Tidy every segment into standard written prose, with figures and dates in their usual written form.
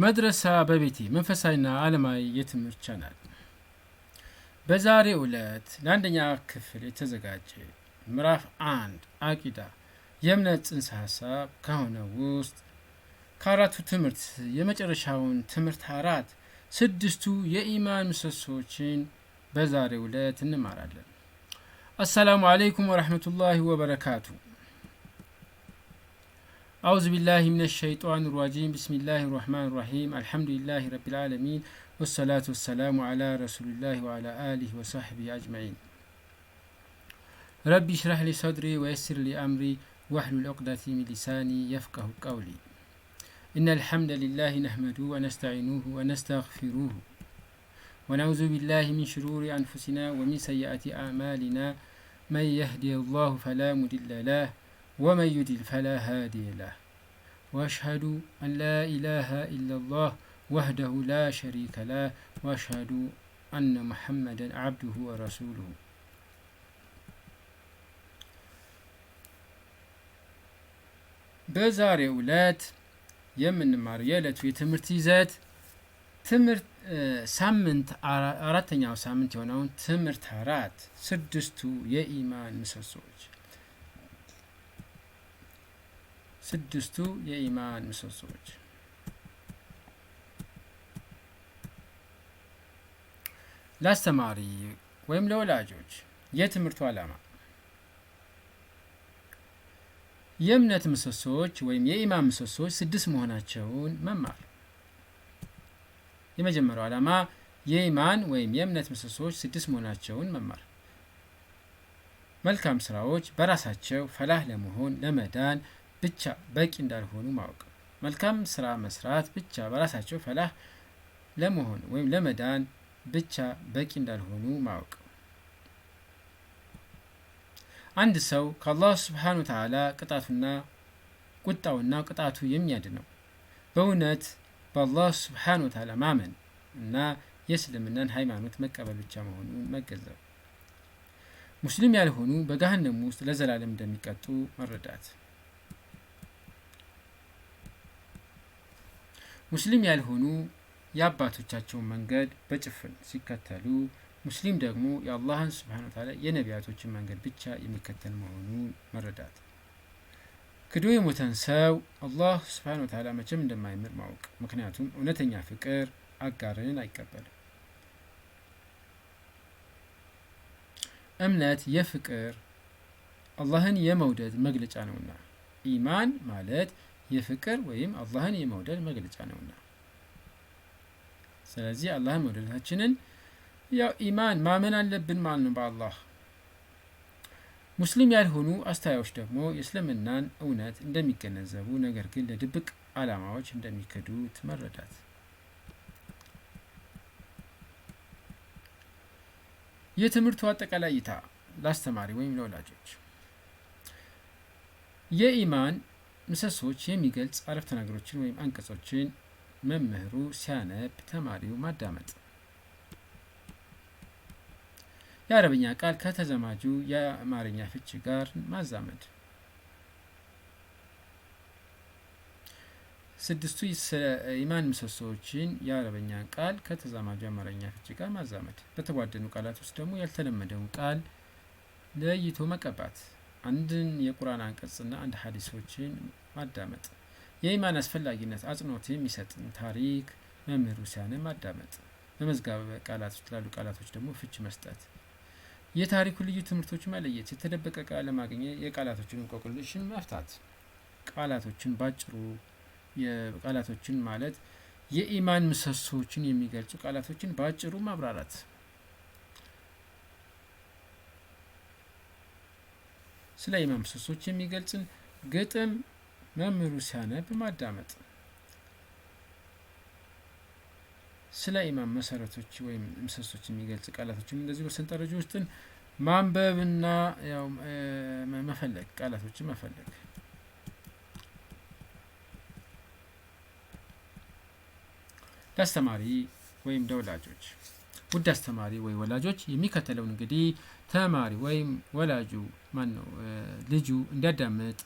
መድረሳ በቤቴ መንፈሳዊና ዓለማዊ የትምህርት ቻናል በዛሬው ዕለት ለአንደኛ ክፍል የተዘጋጀ ምዕራፍ 1 አቂዳ የእምነት ጽንሰ ሐሳብ ከሆነው ውስጥ ከአራቱ ትምህርት የመጨረሻውን ትምህርት አራት ስድስቱ የኢማን ምሰሶችን በዛሬው ዕለት እንማራለን። አሰላሙ አለይኩም ወራህመቱላሂ ወበረካቱ። أعوذ بالله من الشيطان الرجيم بسم الله الرحمن الرحيم الحمد لله رب العالمين والصلاة والسلام على رسول الله وعلى آله وصحبه أجمعين. ربي اشرح لي صدري ويسر لي أمري واحلل عقدة من لساني يفقه قولي. إن الحمد لله نحمده ونستعينه ونستغفره ونعوذ بالله من شرور أنفسنا ومن سيئات أعمالنا من يهدي الله فلا مضل له ومن يضلل فلا هادي له وأشهد أن لا إله إلا الله وحده لا شريك له وأشهد أن محمدا عبده ورسوله. በዛሬው ዕለት የምንማረው የዕለቱ የትምህርት ይዘት ትምህርት ሳምንት አራተኛው ሳምንት የሆነውን ትምህርት አራት ስድስቱ የኢማን ምሰሶች ስድስቱ የኢማን ምሰሶች። ለአስተማሪ ወይም ለወላጆች የትምህርቱ ዓላማ የእምነት ምሰሶች ወይም የኢማን ምሰሶች ስድስት መሆናቸውን መማር። የመጀመሪያው ዓላማ የኢማን ወይም የእምነት ምሰሶች ስድስት መሆናቸውን መማር። መልካም ስራዎች በራሳቸው ፈላህ ለመሆን ለመዳን ብቻ በቂ እንዳልሆኑ ማወቅ። መልካም ስራ መስራት ብቻ በራሳቸው ፈላህ ለመሆን ወይም ለመዳን ብቻ በቂ እንዳልሆኑ ማወቅ። አንድ ሰው ከአላህ ሱብሓነሁ ወተዓላ ቁጣውና ቅጣቱ የሚያድነው በእውነት በአላህ ሱብሓነሁ ወተዓላ ማመን እና የእስልምናን ሃይማኖት መቀበል ብቻ መሆኑን መገንዘብ። ሙስሊም ያልሆኑ በገሃነም ውስጥ ለዘላለም እንደሚቀጡ መረዳት። ሙስሊም ያልሆኑ የአባቶቻቸውን መንገድ በጭፍን ሲከተሉ፣ ሙስሊም ደግሞ የአላህን ሱብሓነሁ ወተዓላ የነቢያቶችን መንገድ ብቻ የሚከተል መሆኑን መረዳት። ክዶ የሞተን ሰው አላህ ሱብሓነሁ ወተዓላ መቼም እንደማይምር ማወቅ። ምክንያቱም እውነተኛ ፍቅር አጋርን አይቀበልም። እምነት የፍቅር አላህን የመውደድ መግለጫ ነውና፣ ኢማን ማለት የፍቅር ወይም አላህን የመውደድ መግለጫ ነውና፣ ስለዚህ አላህን መውደዳችንን ያው ኢማን ማመን አለብን ማለት ነው በአላህ። ሙስሊም ያልሆኑ አስተያዮች ደግሞ የእስልምናን እውነት እንደሚገነዘቡ ነገር ግን ለድብቅ ዓላማዎች እንደሚክዱት መረዳት። የትምህርቱ አጠቃላይ እይታ ለአስተማሪ ወይም ለወላጆች የኢማን ምሰሶች የሚገልጽ አረፍተ ነገሮችን ወይም አንቀጾችን መምህሩ ሲያነብ ተማሪው ማዳመጥ። የአረብኛ ቃል ከተዘማጁ የአማርኛ ፍቺ ጋር ማዛመድ። ስድስቱ ኢማን ምሰሶችን የአረብኛ ቃል ከተዛማጁ የአማርኛ ፍቺ ጋር ማዛመድ። በተጓደኑ ቃላት ውስጥ ደግሞ ያልተለመደውን ቃል ለይቶ መቀባት። አንድን የቁርአን አንቀጽና አንድ ሐዲሶችን ማዳመጥ። የኢማን አስፈላጊነት አጽንኦት የሚሰጥን ታሪክ መምህሩ ሲያነብ ማዳመጥ። በመዝገበ ቃላት ውስጥ ላሉ ቃላቶች ደግሞ ፍቺ መስጠት። የታሪኩ ልዩ ትምህርቶች መለየት። የተደበቀ ቃል ለማግኘት የቃላቶችን እንቆቅልሽን መፍታት። ቃላቶችን ባጭሩ የቃላቶችን ማለት የኢማን ምሰሶችን የሚገልጹ ቃላቶችን ባጭሩ ማብራራት። ስለ ኢማን ምሰሶች የሚገልጽን ግጥም መምህሩ ሲያነብ ማዳመጥ። ስለ ኢማን መሰረቶች ወይም ምሰሶች የሚገልጽ ቃላቶችን እንደዚህ በሰንጠረዥ ውስጥ ማንበብና ያው መፈለግ ቃላቶችን መፈለግ። ለአስተማሪ ወይም ለወላጆች ውድ አስተማሪ ወይ ወላጆች የሚከተለውን እንግዲህ ተማሪ ወይም ወላጁ ልጁ እንዲያዳምጥ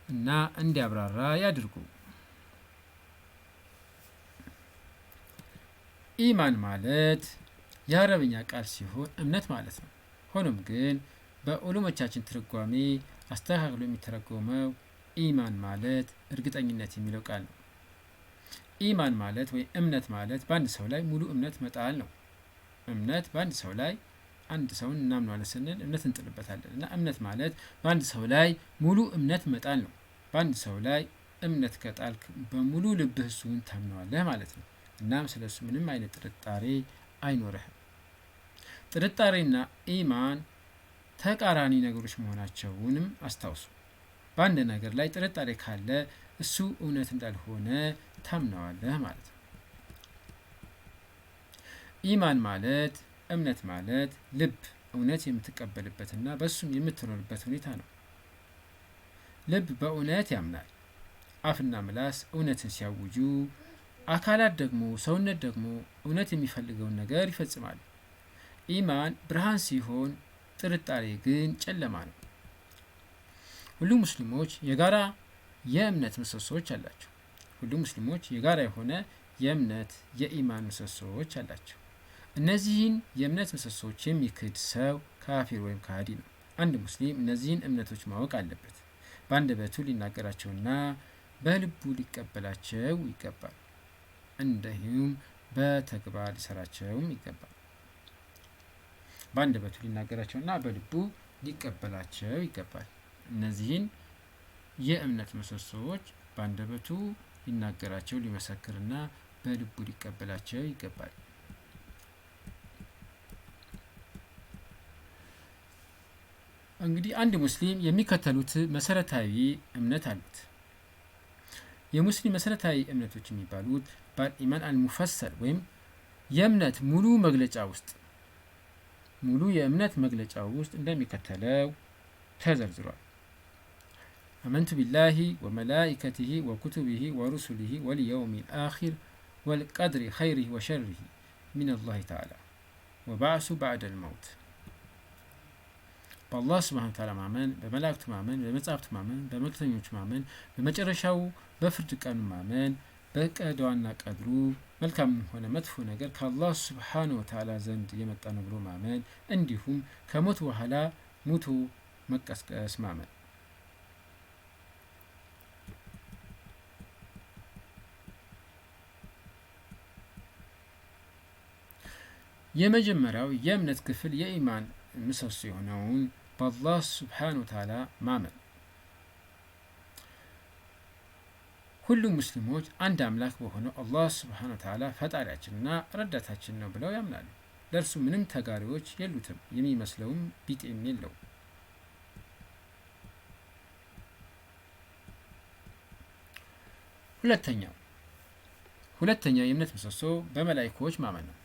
እና እንዲያብራራ ያድርጉ። ኢማን ማለት የአረብኛ ቃል ሲሆን እምነት ማለት ነው። ሆኖም ግን በዑለሞቻችን ትርጓሜ አስተካክሎ የሚተረጎመው ኢማን ማለት እርግጠኝነት የሚለው ቃል ነው። ኢማን ማለት ወይ እምነት ማለት በአንድ ሰው ላይ ሙሉ እምነት መጣል ነው። እምነት በአንድ ሰው ላይ አንድ ሰውን እናምነዋለን ስንል እምነት እንጥልበታለን እና እምነት ማለት በአንድ ሰው ላይ ሙሉ እምነት መጣል ነው። በአንድ ሰው ላይ እምነት ከጣልክ በሙሉ ልብህ እሱን ታምነዋለህ ማለት ነው። እናም ስለ እሱ ምንም አይነት ጥርጣሬ አይኖርህም። ጥርጣሬና ኢማን ተቃራኒ ነገሮች መሆናቸውንም አስታውሱ። በአንድ ነገር ላይ ጥርጣሬ ካለ እሱ እውነት እንዳልሆነ ታምነዋለህ ማለት ነው። ኢማን ማለት እምነት ማለት ልብ እውነት የምትቀበልበትና በእሱም የምትኖርበት ሁኔታ ነው። ልብ በእውነት ያምናል። አፍና ምላስ እውነትን ሲያውጁ፣ አካላት ደግሞ ሰውነት ደግሞ እውነት የሚፈልገውን ነገር ይፈጽማሉ። ኢማን ብርሃን ሲሆን፣ ጥርጣሬ ግን ጨለማ ነው። ሁሉም ሙስሊሞች የጋራ የእምነት ምሰሶዎች አላቸው። ሁሉም ሙስሊሞች የጋራ የሆነ የእምነት የኢማን ምሰሶዎች አላቸው። እነዚህን የእምነት ምሰሶዎች የሚክድ ሰው ካፊር ወይም ከሃዲ ነው። አንድ ሙስሊም እነዚህን እምነቶች ማወቅ አለበት። በአንደበቱ ሊናገራቸውና በልቡ ሊቀበላቸው ይገባል። እንዲሁም በተግባር ሊሰራቸውም ይገባል። በአንደበቱ ሊናገራቸውና በልቡ ሊቀበላቸው ይገባል። እነዚህን የእምነት ምሰሶዎች በአንደበቱ ሊናገራቸው ሊመሰክርና በልቡ ሊቀበላቸው ይገባል። እንግዲህ አንድ ሙስሊም የሚከተሉት መሰረታዊ እምነት አሉት። የሙስሊም መሰረታዊ እምነቶች የሚባሉት በኢማን አልሙፈሰል ወይም የእምነት ሙሉ መግለጫ ውስጥ የእምነት መግለጫ ውስጥ እንደሚከተለው ተዘርዝሯል። አመንቱ ቢላሂ ወመላኢከቲሂ ወኩቱቢሂ ወሩሱሊሂ ወልየውሚል አኺር ወልቀድሪ ኸይሪሂ ወሸሪሂ ሚነላሂ ተዓላ ወባዕሱ ባዕደል መውት። በአላህ ስብሐነ ወተዓላ ማመን፣ በመላእክቱ ማመን፣ በመጻሕፍቱ ማመን፣ በመልእክተኞቹ ማመን፣ በመጨረሻው በፍርድ ቀኑ ማመን፣ በቀዷና ቀድሩ መልካም ሆነ መጥፎ ነገር ከአላህ ስብሐነ ወተዓላ ዘንድ የመጣ ነው ብሎ ማመን፣ እንዲሁም ከሞት በኋላ ሙቶ መቀስቀስ ማመን። የመጀመሪያው የእምነት ክፍል የኢማን ምሰሶ የሆነውን በአላህ ስብሐነ ወተዓላ ማመን። ሁሉም ሙስሊሞች አንድ አምላክ በሆነው አላህ ስብሐነ ወተዓላ ፈጣሪያችንና ረዳታችን ነው ብለው ያምናሉ። ለእርሱ ምንም ተጋሪዎች የሉትም፣ የሚመስለውም ቢጤም የለው። ሁለተኛው የእምነት ምሰሶ በመላእክቶች ማመን ነው።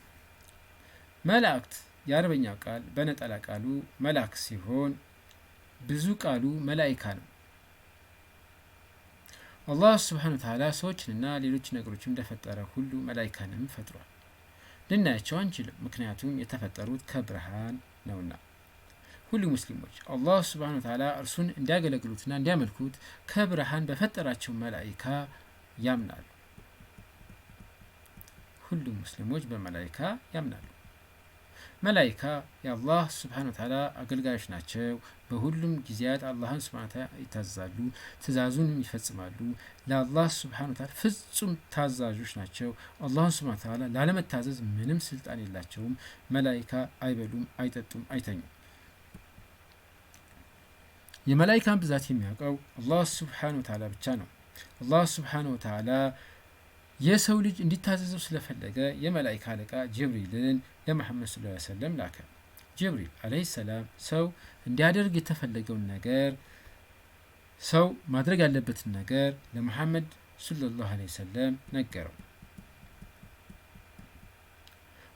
መላእክት የአረበኛው ቃል በነጠላ ቃሉ መላክ ሲሆን ብዙ ቃሉ መላኢካ ነው። አላህ ስብሐነ ወተዓላ ሰዎችንና ሌሎች ነገሮችን እንደፈጠረ ሁሉ መላኢካንም ፈጥሯል። ልናያቸው አንችልም፣ ምክንያቱም የተፈጠሩት ከብርሃን ነውና። ሁሉ ሙስሊሞች አላህ ስብሐነ ወተዓላ እርሱን እንዲያገለግሉትና እንዲያመልኩት ከብርሃን በፈጠራቸው መላኢካ ያምናሉ። ሁሉም ሙስሊሞች በመላኢካ ያምናሉ። መላኢካ የአላህ ስብሐነ ወተዓላ አገልጋዮች ናቸው። በሁሉም ጊዜያት አላህን ስብሐነ ወተዓላ ይታዘዛሉ፣ ትእዛዙን ይፈጽማሉ። ለአላህ ስብሐነ ወተዓላ ፍጹም ታዛዦች ናቸው። አላህን ስብሐነ ወተዓላ ላለመታዘዝ ምንም ስልጣን የላቸውም። መላኢካ አይበሉም፣ አይጠጡም፣ አይተኙም። የመላኢካን ብዛት የሚያውቀው አላህ ስብሐነ ወተዓላ ብቻ ነው። አላህ ስብሐነ ወተዓላ የሰው ልጅ እንዲታዘዘው ስለፈለገ የመላኢካ አለቃ ጅብሪልን ለመሐመድ ሰለላሁ ዐለይሂ ወሰለም ላከ። ጅብሪል ዐለይሂ ሰላም ሰው እንዲያደርግ የተፈለገውን ነገር፣ ሰው ማድረግ ያለበትን ነገር ለመሐመድ ሰለላሁ ዐለይሂ ወሰለም ነገረው።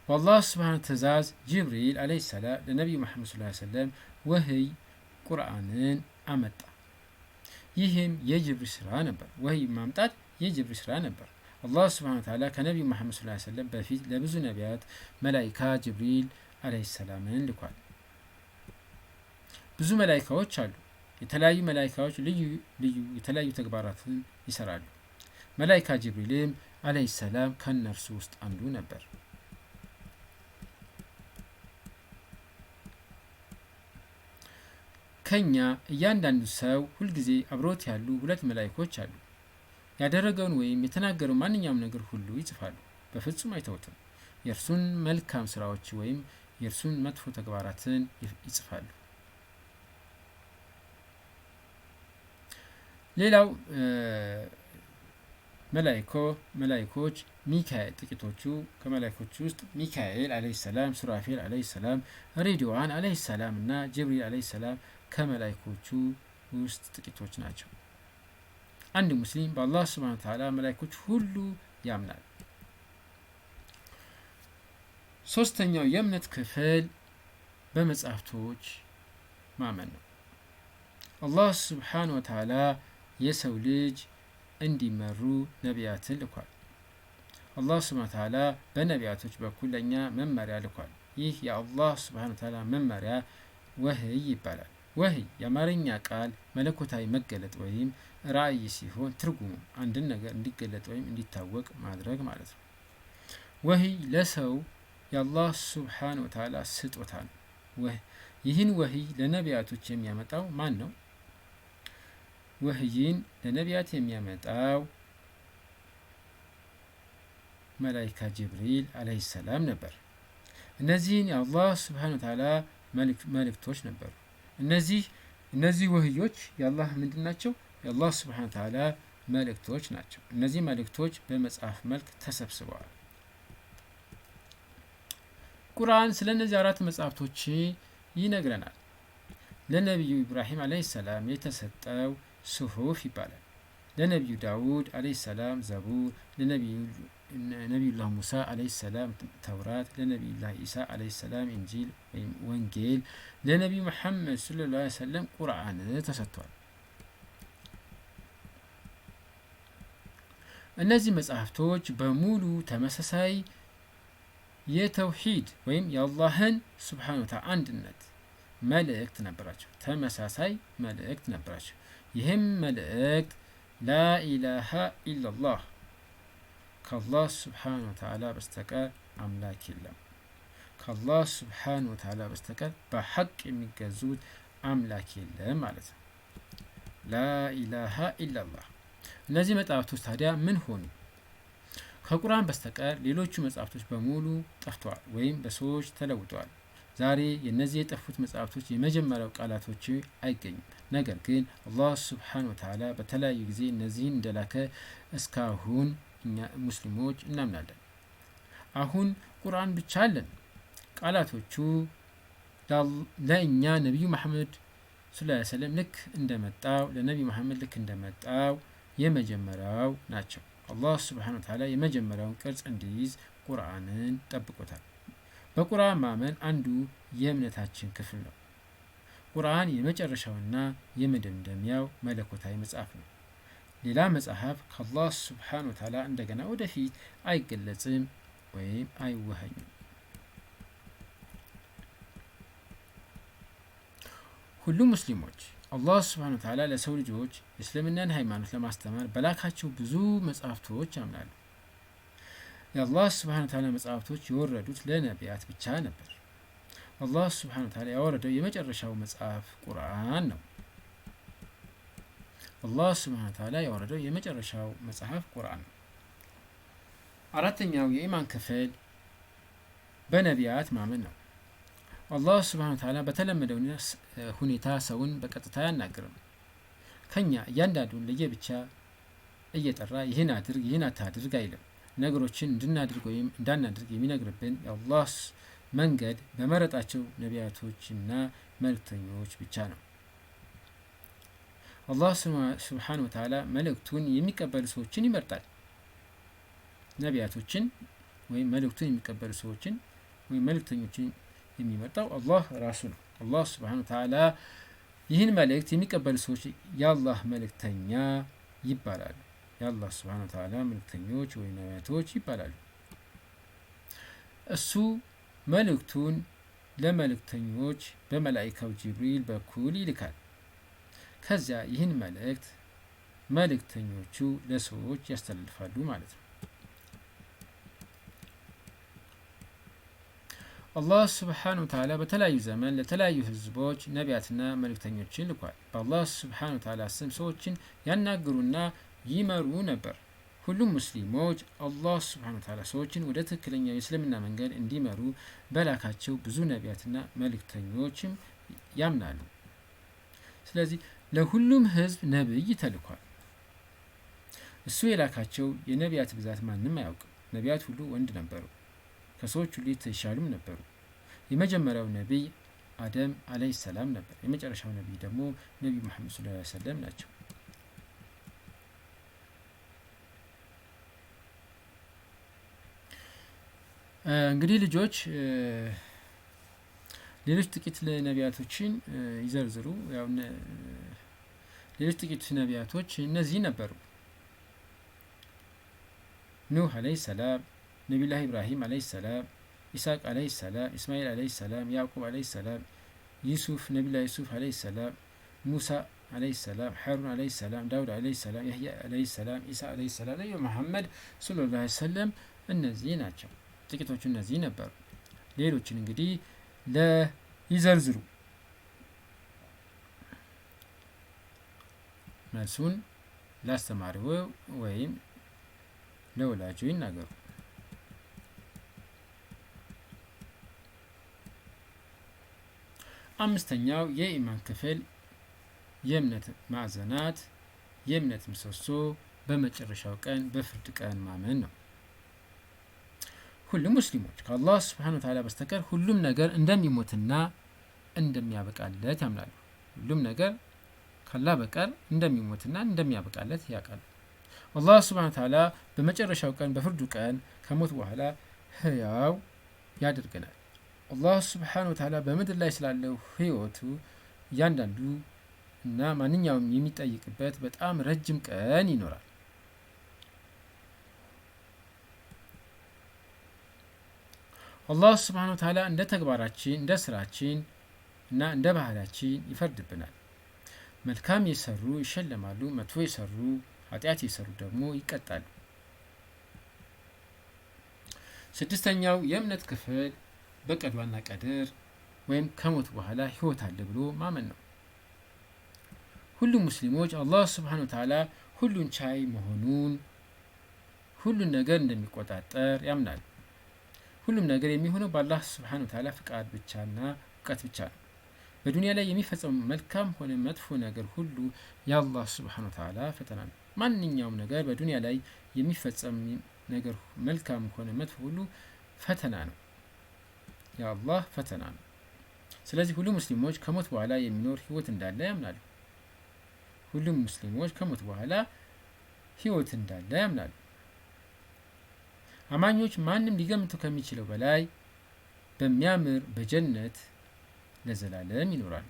በአላህ ስብሐነ ትእዛዝ ጅብሪል ዐለይሂ ሰላም ለነቢዩ መሐመድ ሰለላሁ ዐለይሂ ወሰለም ወህይ ቁርአንን አመጣ። ይህም የጅብሪል ስራ ነበር። ወህይ ማምጣት የጅብሪል ስራ ነበር። አላህ ስብሐነ ወተዓላ ከነቢዩ መሐመድ ሰለላሁ ዐለይሂ ወሰለም በፊት ለብዙ ነቢያት መላኢካ ጅብሪል ዐለይሂ ሰላምን ልኳል። ብዙ መላኢካዎች አሉ። የተለያዩ መላኢካዎች ልዩ የተለያዩ ተግባራትን ይሰራሉ። መላኢካ ጅብሪልም ዐለይሂ ሰላም ከነርሱ ውስጥ አንዱ ነበር። ከኛ እያንዳንዱ ሰው ሁልጊዜ አብሮት ያሉ ሁለት መላእክቶች አሉ። ያደረገውን ወይም የተናገረው ማንኛውም ነገር ሁሉ ይጽፋሉ፣ በፍጹም አይተውትም። የእርሱን መልካም ስራዎች ወይም የእርሱን መጥፎ ተግባራትን ይጽፋሉ። ሌላው መላእክቶች ሚካኤል፣ ጥቂቶቹ ከመላእክቶች ውስጥ ሚካኤል አለይሂ ሰላም፣ ሱራፌል አለይሂ ሰላም፣ ሬድዋን አለይሂ ሰላም እና ጅብሪል አለይሂ ሰላም ከመላእክቶቹ ውስጥ ጥቂቶች ናቸው። አንድ ሙስሊም በአላህ ሱብሓነሁ ወተዓላ መላእክቶች ሁሉ ያምናል። ሶስተኛው የእምነት ክፍል በመጽሐፍቶች ማመን ነው። አላህ ሱብሓነሁ ወተዓላ የሰው ልጅ እንዲመሩ ነቢያትን ልኳል። አላህ ሱብሓነሁ ወተዓላ በነቢያቶች በኩል ለእኛ መመሪያ ልኳል። ይህ የአላህ ሱብሓነሁ ወተዓላ መመሪያ ወህይ ይባላል። ወህይ የአማርኛ ቃል መለኮታዊ መገለጥ ወይም ራእይ ሲሆን ትርጉሙ አንድን ነገር እንዲገለጥ ወይም እንዲታወቅ ማድረግ ማለት ነው። ወህይ ለሰው የአላህ ሱብሓነሁ ወተዓላ ስጦታ ነው። ይህን ወህይ ለነቢያቶች የሚያመጣው ማን ነው? ወህይን ለነቢያት የሚያመጣው መላኢካ ጅብሪል አለይሂ ሰላም ነበር። እነዚህን የአላህ ሱብሓነሁ ወተዓላ መልእክቶች ነበሩ። እነዚህ ወህዮች የአላህ ምንድን ናቸው? የአላህ ሱብሓነሁ ወተዓላ መልእክቶች ናቸው። እነዚህ መልእክቶች በመጽሐፍ መልክ ተሰብስበዋል። ቁርአን ስለ እነዚህ አራት መጽሐፍቶች ይነግረናል። ለነቢዩ ኢብራሂም አለይሂ ሰላም የተሰጠው ሱሑፍ ይባላል። ለነቢዩ ዳውድ አለይሂ ሰላም ዘቡር፣ ለነቢዩላህ ሙሳ አለይሂ ሰላም ተውራት፣ ለነቢዩላህ ኢሳ አለይሂ ሰላም ኢንጂል ወይም ወንጌል፣ ለነቢዩ መሐመድ ሰለላሁ ዐለይሂ ወሰለም ቁርአን ተሰጥቷል። እነዚህ መጽሐፍቶች በሙሉ ተመሳሳይ የተውሂድ ወይም የአላህን ሱብሓነሁ ወተዓላ አንድነት መልእክት ነበራቸው። ተመሳሳይ መልእክት ነበራቸው። ይህም መልእክት ላኢላሃ ኢላላህ ከአላህ ሱብሓነሁ ወተዓላ በስተቀር አምላክ የለም፣ ከአላህ ሱብሓነሁ ወተዓላ በስተቀር በሐቅ የሚገዙት አምላክ የለም ማለት ነው። ላኢላሃ ኢላላህ። እነዚህ መጽሐፍቶች ታዲያ ምን ሆኑ? ከቁርአን በስተቀር ሌሎቹ መጽሐፍቶች በሙሉ ጠፍተዋል ወይም በሰዎች ተለውጠዋል። ዛሬ የእነዚህ የጠፉት መጽሐፍቶች የመጀመሪያው ቃላቶች አይገኙም። ነገር ግን አላህ ሱብሓነሁ ወተዓላ በተለያዩ ጊዜ እነዚህን እንደላከ እስካሁን እኛ ሙስሊሞች እናምናለን። አሁን ቁርአን ብቻ አለን። ቃላቶቹ ለእኛ ነቢዩ መሐመድ ሰለላሁ ዐለይሂ ወሰለም ልክ እንደመጣው ለነቢዩ መሐመድ ልክ እንደመጣው የመጀመሪያው ናቸው። አላህ ሱብሓነሁ ወተዓላ የመጀመሪያውን ቅርጽ እንዲይዝ ቁርአንን ጠብቆታል። በቁርአን ማመን አንዱ የእምነታችን ክፍል ነው። ቁርአን የመጨረሻውና የመደምደሚያው መለኮታዊ መጽሐፍ ነው። ሌላ መጽሐፍ ከአላህ ሱብሓነሁ ወተዓላ እንደገና ወደፊት አይገለጽም ወይም አይወሃኝም። ሁሉም ሙስሊሞች አላህ ሱብሓነሁ ወተዓላ ለሰው ልጆች የእስልምናን ሃይማኖት ለማስተማር በላካቸው ብዙ መጽሐፍቶች ያምናሉ። የአላህ ሱብሓነሁ ወተዓላ መጽሐፍቶች የወረዱት ለነቢያት ብቻ ነበር። አላህ ሱብሓነሁ ወተዓላ ያወረደው የመጨረሻው መጽሐፍ ቁርአን ነው። አላህ ሱብሓነሁ ወተዓላ ያወረደው የመጨረሻው መጽሐፍ ቁርአን ነው። አራተኛው የኢማን ክፍል በነቢያት ማመን ነው። አላህ ሱብሓነሁ ወተዓላ በተለመደው ሁኔታ ሰውን በቀጥታ አያናግርም። ከኛ እያንዳንዱን ለየብቻ እየጠራ ይህን አድርግ ይህን አታድርግ አይልም። ነገሮችን እንድናድርግ ወይም እንዳናድርግ የሚነግርብን የአላህ መንገድ በመረጣቸው ነቢያቶችና መልእክተኞች ብቻ ነው። አላህ ሱብሓነሁ ወተዓላ መልእክቱን የሚቀበሉ ሰዎችን ይመርጣል። ነቢያቶችን ወይም መልእክቱን የሚቀበሉ ሰዎችን ወይም መልእክተኞችን የሚመርጠው አላህ ራሱ ነው። አላህ ሱብሓነሁ ወተዓላ ይህን መልእክት የሚቀበሉ ሰዎች የአላህ መልእክተኛ ይባላሉ። የአላህ ሱብሓነሁ ወተዓላ መልእክተኞች ወይም ነቢያቶች ይባላሉ። እሱ መልእክቱን ለመልእክተኞች በመላኢካው ጅብሪል በኩል ይልካል። ከዚያ ይህን መልእክት መልእክተኞቹ ለሰዎች ያስተላልፋሉ ማለት ነው። አላህ ስብሓነሁ ወተዓላ በተለያዩ ዘመን ለተለያዩ ህዝቦች ነቢያትና መልእክተኞችን ልኳል። በአላህ ስብሓነሁ ወተዓላ ስም ሰዎችን ያናግሩና ይመሩ ነበር። ሁሉም ሙስሊሞች አላህ ስብሓነሁ ወተዓላ ሰዎችን ወደ ትክክለኛው የእስልምና መንገድ እንዲመሩ በላካቸው ብዙ ነቢያትና መልእክተኞችም ያምናሉ። ስለዚህ ለሁሉም ህዝብ ነብይ ተልኳል። እሱ የላካቸው የነቢያት ብዛት ማንም አያውቅም። ነቢያት ሁሉ ወንድ ነበሩ፣ ከሰዎች ሁሉ የተሻሉም ነበሩ። የመጀመሪያው ነቢይ አደም አለይሂ ሰላም ነበር። የመጨረሻው ነቢይ ደግሞ ነቢዩ መሐመድ ሰለላሁ ዐለይሂ ወሰለም ናቸው። እንግዲህ ልጆች ሌሎች ጥቂት ነቢያቶችን ይዘርዝሩ። ያው ሌሎች ጥቂት ነቢያቶች እነዚህ ነበሩ። ኑህ አለይሂ ሰላም፣ ነቢዩላህ ኢብራሂም አለይሂ ሰላም፣ ኢስሐቅ አለይሂ ሰላም፣ ኢስማኤል አለይሂ ሰላም፣ ያዕቁብ አለይሂ ሰላም፣ ዩሱፍ፣ ነቢዩላህ ዩሱፍ አለይሂ ሰላም፣ ሙሳ አለይሂ ሰላም፣ ሐሩን አለይሂ ሰላም፣ ዳውድ አለይሂ ሰላም፣ ያህያ አለይሂ ሰላም፣ ኢሳ አለይሂ ሰላም፣ ነቢዩ መሐመድ ሰለላሁ ዐለይሂ ወሰለም እነዚህ ናቸው። ጥቂቶቹ እነዚህ ነበሩ። ሌሎችን እንግዲህ ይዘርዝሩ። መልሱን ላስተማሪው ወይም ለወላጁ ይናገሩ። አምስተኛው የኢማን ክፍል የእምነት ማዕዘናት፣ የእምነት ምሰሶ፣ በመጨረሻው ቀን በፍርድ ቀን ማመን ነው። ሁሉም ሙስሊሞች ከአላህ ስብሓነሁ ወተዓላ በስተቀር ሁሉም ነገር እንደሚሞትና እንደሚያበቃለት ያምናሉ። ሁሉም ነገር ከአላህ በቀር እንደሚሞትና እንደሚያበቃለት ያውቃሉ። አላህ ስብሓነሁ ወተዓላ በመጨረሻው ቀን በፍርዱ ቀን ከሞት በኋላ ህያው ያደርገናል። አላህ ስብሓነሁ ወተዓላ በምድር ላይ ስላለው ህይወቱ እያንዳንዱ እና ማንኛውም የሚጠይቅበት በጣም ረጅም ቀን ይኖራል። አላህ ስብሓነሁ ወተዓላ እንደ ተግባራችን፣ እንደ ስራችን እና እንደ ባህላችን ይፈርድብናል። መልካም የሰሩ ይሸለማሉ፣ መጥፎ የሰሩ ኃጢአት የሰሩ ደግሞ ይቀጣሉ። ስድስተኛው የእምነት ክፍል በቀዷና ቀድር ወይም ከሞት በኋላ ህይወት አለ ብሎ ማመን ነው። ሁሉም ሙስሊሞች አላህ ስብሓነሁ ወተዓላ ሁሉን ቻይ መሆኑን፣ ሁሉን ነገር እንደሚቆጣጠር ያምናሉ። ሁሉም ነገር የሚሆነው በአላህ ስብሓነሁ ወተዓላ ፍቃድ ብቻና እውቀት ብቻ ነው። በዱንያ ላይ የሚፈጸሙ መልካም ሆነ መጥፎ ነገር ሁሉ የአላህ ስብሓነሁ ወተዓላ ፈተና ነው። ማንኛውም ነገር በዱንያ ላይ የሚፈጸም ነገር መልካም ሆነ መጥፎ ሁሉ ፈተና ነው፣ የአላህ ፈተና ነው። ስለዚህ ሁሉም ሙስሊሞች ከሞት በኋላ የሚኖር ህይወት እንዳለ ያምናሉ። ሁሉም ሙስሊሞች ከሞት በኋላ ህይወት እንዳለ ያምናሉ። አማኞች ማንም ሊገምቱ ከሚችለው በላይ በሚያምር በጀነት ለዘላለም ይኖራሉ።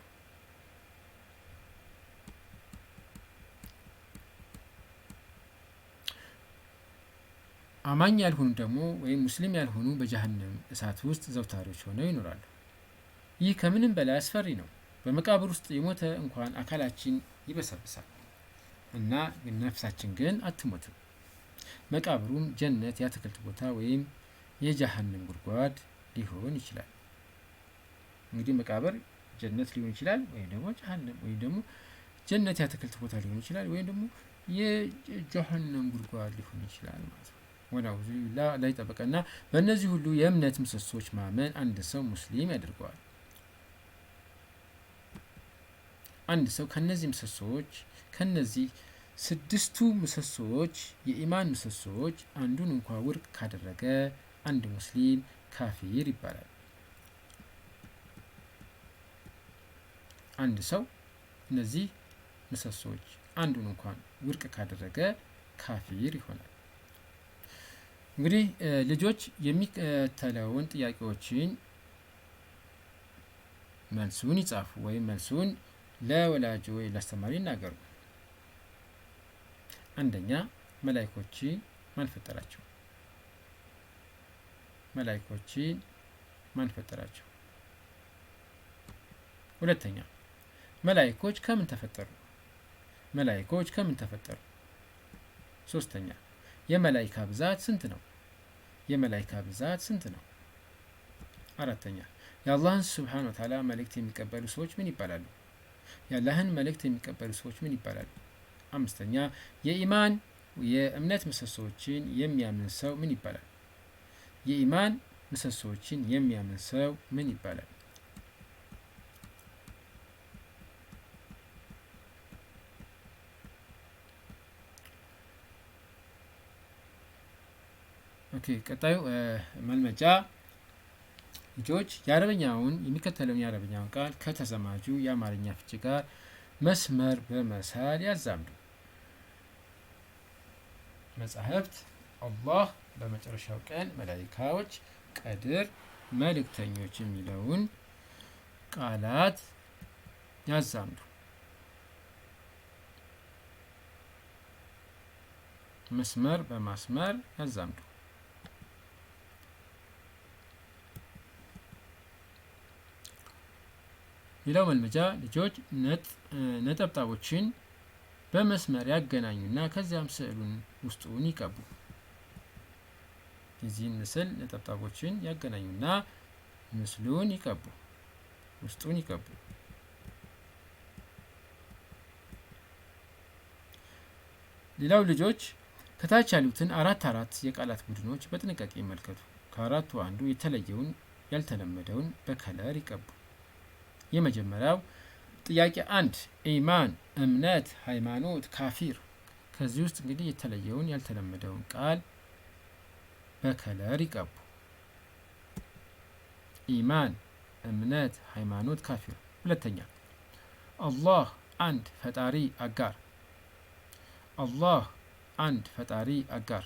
አማኝ ያልሆኑ ደግሞ ወይም ሙስሊም ያልሆኑ በጀሃነም እሳት ውስጥ ዘውታሪዎች ሆነው ይኖራሉ። ይህ ከምንም በላይ አስፈሪ ነው። በመቃብር ውስጥ የሞተ እንኳን አካላችን ይበሰብሳል እና ነፍሳችን ግን አትሞትም። መቃብሩም ጀነት የአትክልት ቦታ ወይም የጀሃነም ጉድጓድ ሊሆን ይችላል። እንግዲህ መቃብር ጀነት ሊሆን ይችላል፣ ወይም ደግሞ ጀሃነም፣ ወይም ደግሞ ጀነት የአትክልት ቦታ ሊሆን ይችላል፣ ወይም ደግሞ የጀሃነም ጉድጓድ ሊሆን ይችላል ማለት ነው። ወናውዙ ቢላህ ላይ ጠበቀና በእነዚህ ሁሉ የእምነት ምሰሶች ማመን አንድ ሰው ሙስሊም ያደርገዋል። አንድ ሰው ከነዚህ ምሰሶች ከነዚህ ስድስቱ ምሰሶች የኢማን ምሰሶች አንዱን እንኳ ውድቅ ካደረገ አንድ ሙስሊም ካፊር ይባላል። አንድ ሰው እነዚህ ምሰሶች አንዱን እንኳን ውድቅ ካደረገ ካፊር ይሆናል። እንግዲህ ልጆች የሚከተለውን ጥያቄዎችን መልሱን ይጻፉ ወይም መልሱን ለወላጅ ወይ ለአስተማሪ ይናገሩ። አንደኛ መላእክቶችን ማን ፈጠራቸው? መላእክቶችን ማን ፈጠራቸው? ሁለተኛ መላእክቶች ከምን ተፈጠሩ? መላእክቶች ከምን ተፈጠሩ? ሶስተኛ የመላእክት ብዛት ስንት ነው? የመላእክት ብዛት ስንት ነው? አራተኛ የአላህን ሱብሓነሁ ወተዓላ መልእክት የሚቀበሉ ሰዎች ምን ይባላሉ? የአላህን መልእክት የሚቀበሉ ሰዎች ምን ይባላሉ? አምስተኛ የኢማን የእምነት ምሰሶዎችን የሚያምን ሰው ምን ይባላል? የኢማን ምሰሶዎችን የሚያምን ሰው ምን ይባላል? ኦኬ ቀጣዩ መልመጃ ልጆች የአረበኛውን የሚከተለውን የአረበኛውን ቃል ከተዘማጁ የአማርኛ ፍቺ ጋር መስመር በመሳል ያዛምዱ። መጻሕፍት፣ አላህ፣ በመጨረሻው ቀን፣ መላኢካዎች፣ ቀድር፣ መልእክተኞች የሚለውን ቃላት ያዛምዱ። መስመር በማስመር ያዛምዱ። ሌላው መልመጃ ልጆች ነጠብጣቦችን በመስመር ያገናኙና ከዚያም ስዕሉን ውስጡን ይቀቡ። የዚህን ምስል ነጠብጣቦችን ያገናኙና ምስሉን ይቀቡ፣ ውስጡን ይቀቡ። ሌላው ልጆች ከታች ያሉትን አራት የቃላት ቡድኖች በጥንቃቄ ይመልከቱ። ከአራቱ አንዱ የተለየውን ያልተለመደውን በከለር ይቀቡ። የመጀመሪያው ጥያቄ 1 ኢማን እምነት፣ ሃይማኖት፣ ካፊር። ከዚህ ውስጥ እንግዲህ የተለየውን ያልተለመደውን ቃል በከለር ይቀቡ። ኢማን እምነት፣ ሃይማኖት፣ ካፊር። ሁለተኛ አላህ አንድ ፈጣሪ አጋር። አላህ አንድ ፈጣሪ አጋር።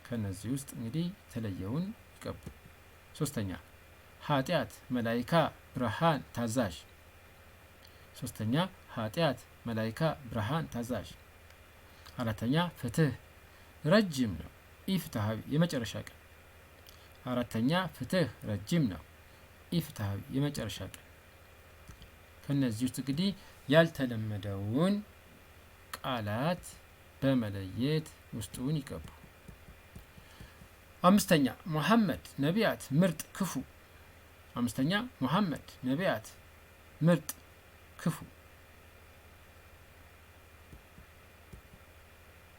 ከነዚህ ውስጥ እንግዲህ የተለየውን ይቀቡ። ሶስተኛ ኃጢአት መላኢካ ብርሃን ታዛዥ። ሶስተኛ ኃጢአት መላኢካ ብርሃን ታዛዥ። አራተኛ ፍትህ ረጅም ነው ኢፍትሃዊ የመጨረሻ ቀን። አራተኛ ፍትህ ረጅም ነው ኢፍትሃዊ የመጨረሻ ቀን። ከነዚህ ውስጥ እንግዲህ ያልተለመደውን ቃላት በመለየት ውስጡን ይቀቡ። አምስተኛ ሙሐመድ ነቢያት ምርጥ ክፉ። አምስተኛ ሙሐመድ ነቢያት ምርጥ ክፉ።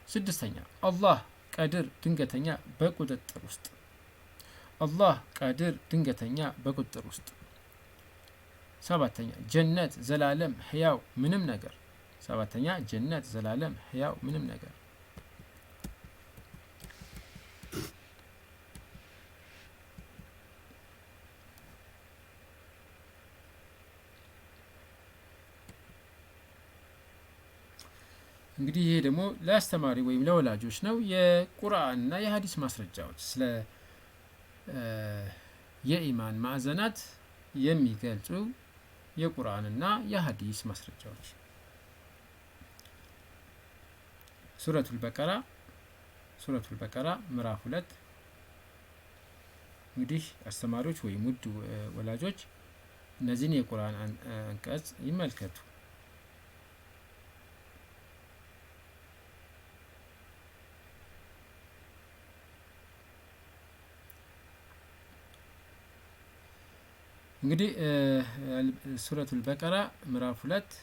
ስድስተኛ አላህ ቀድር ድንገተኛ በቁጥጥር ውስጥ። አላህ ቀድር ድንገተኛ በቁጥጥር ውስጥ። ሰባተኛ ጀነት ዘላለም ህያው ምንም ነገር። ሰባተኛ ጀነት ዘላለም ህያው ምንም ነገር። እንግዲህ ይሄ ደግሞ ለአስተማሪ ወይም ለወላጆች ነው። የቁርአንና የሀዲስ ማስረጃዎች ስለ የኢማን ማዕዘናት የሚገልጹ የቁርአንና የሀዲስ ማስረጃዎች። ሱረቱል በቀራ ምዕራፍ 2። እንግዲህ አስተማሪዎች ወይም ውድ ወላጆች እነዚህን የቁርአን አንቀጽ ይመልከቱ። እንግዲህ ሱረቱል በቀራ ምዕራፍ 2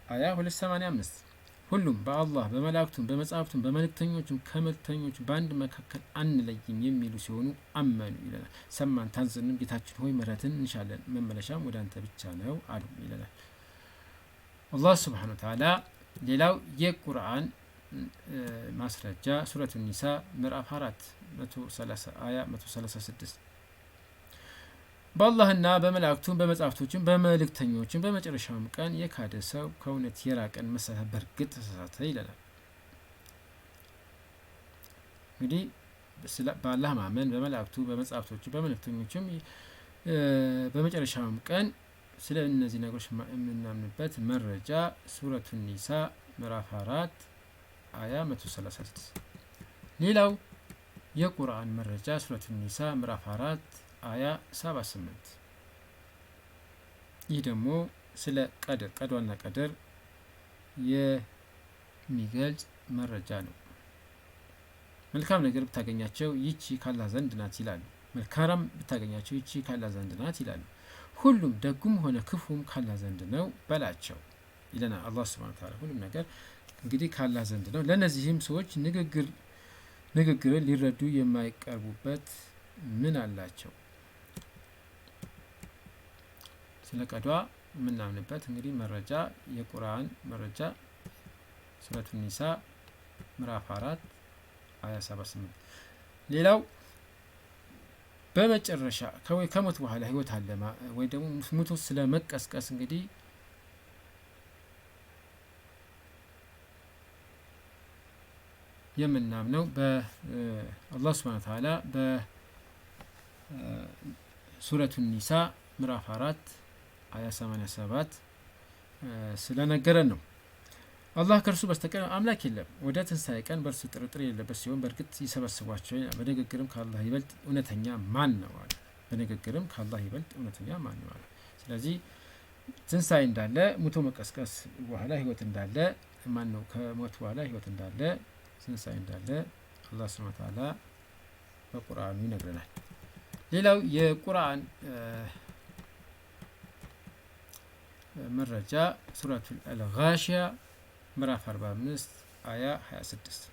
አያ 285 ሁሉም በአላህ በመላእክቱም በመጻሕፍቱም በመልእክተኞቹም ከመልእክተኞቹ በአንድ መካከል አንለይም የሚሉ ሲሆኑ አመኑ ይለናል። ሰማን ታዘዝንም፣ ጌታችን ሆይ ምሕረትን እንሻለን፣ መመለሻም ወደ አንተ ብቻ ነው አሉ ይለናል አላህ ሱብሓነሁ ወተዓላ። ሌላው የቁርአን ማስረጃ ሱረቱ ኒሳ ምዕራፍ 4 130 አያ 136 በአላህና በመላእክቱም በመጻሕፍቶችም በመልእክተኞችም በመጨረሻውም ቀን የካደ ሰው ከእውነት የራቀን መሳሳት በእርግጥ ተሳሳተ ይለናል። እንግዲህ በአላህ ማመን በመላእክቱ በመጻሕፍቶቹ በመልእክተኞችም በመጨረሻውም ቀን ስለ እነዚህ ነገሮች የምናምንበት መረጃ ሱረቱ ኒሳ ምዕራፍ 4 አያ 136። ሌላው የቁርአን መረጃ ሱረቱ ኒሳ ምዕራፍ 4 አያ 78። ይህ ደግሞ ስለ ቀዷና ቀደር የሚገልጽ መረጃ ነው። መልካም ነገር ብታገኛቸው ይቺ ካላህ ዘንድ ናት ይላሉ። መልካም ብታገኛቸው ይቺ ካላህ ዘንድ ናት ይላሉ። ሁሉም ደጉም ሆነ ክፉም ካላህ ዘንድ ነው በላቸው ይለናል አላህ ሱብሓነሁ ወተዓላ። ሁሉም ነገር እንግዲህ ካላህ ዘንድ ነው። ለነዚህም ሰዎች ንግግርን ሊረዱ የማይቀርቡበት ምን አላቸው? ስለ ቀዷ የምናምንበት እንግዲህ መረጃ የቁርአን መረጃ ሱረቱ ኒሳ ምዕራፍ 4 አያ 78። ሌላው በመጨረሻ ከሞት በኋላ ህይወት አለ ወይ ደግሞ ሙቶ ስለ መቀስቀስ እንግዲህ የምናምነው በአላህ ሱብሓነሁ ወተዓላ በሱረቱ ኒሳ ምዕራፍ 4 አያ 87 ስለነገረን ነው። አላህ ከእርሱ በስተቀር አምላክ የለም፣ ወደ ትንሣኤ ቀን በእርሱ ጥርጥር የሌለበት ሲሆን በእርግጥ ይሰበስቧቸው፣ በንግግርም ከአላህ ይበልጥ እውነተኛ ማን ነው አለ። በንግግርም ከአላህ ይበልጥ እውነተኛ ማን ነው አለ። ስለዚህ ትንሣኤ እንዳለ፣ ሙቶ መቀስቀስ በኋላ ህይወት እንዳለ፣ ማን ነው ከሞት በኋላ ህይወት እንዳለ፣ ትንሣኤ እንዳለ አላህ ሱብሓነሁ ወተዓላ በቁርአኑ ይነግረናል። ሌላው የቁርአን መረጃ ሱረቱል አልጋሺያ ምዕራፍ 45 አያ 26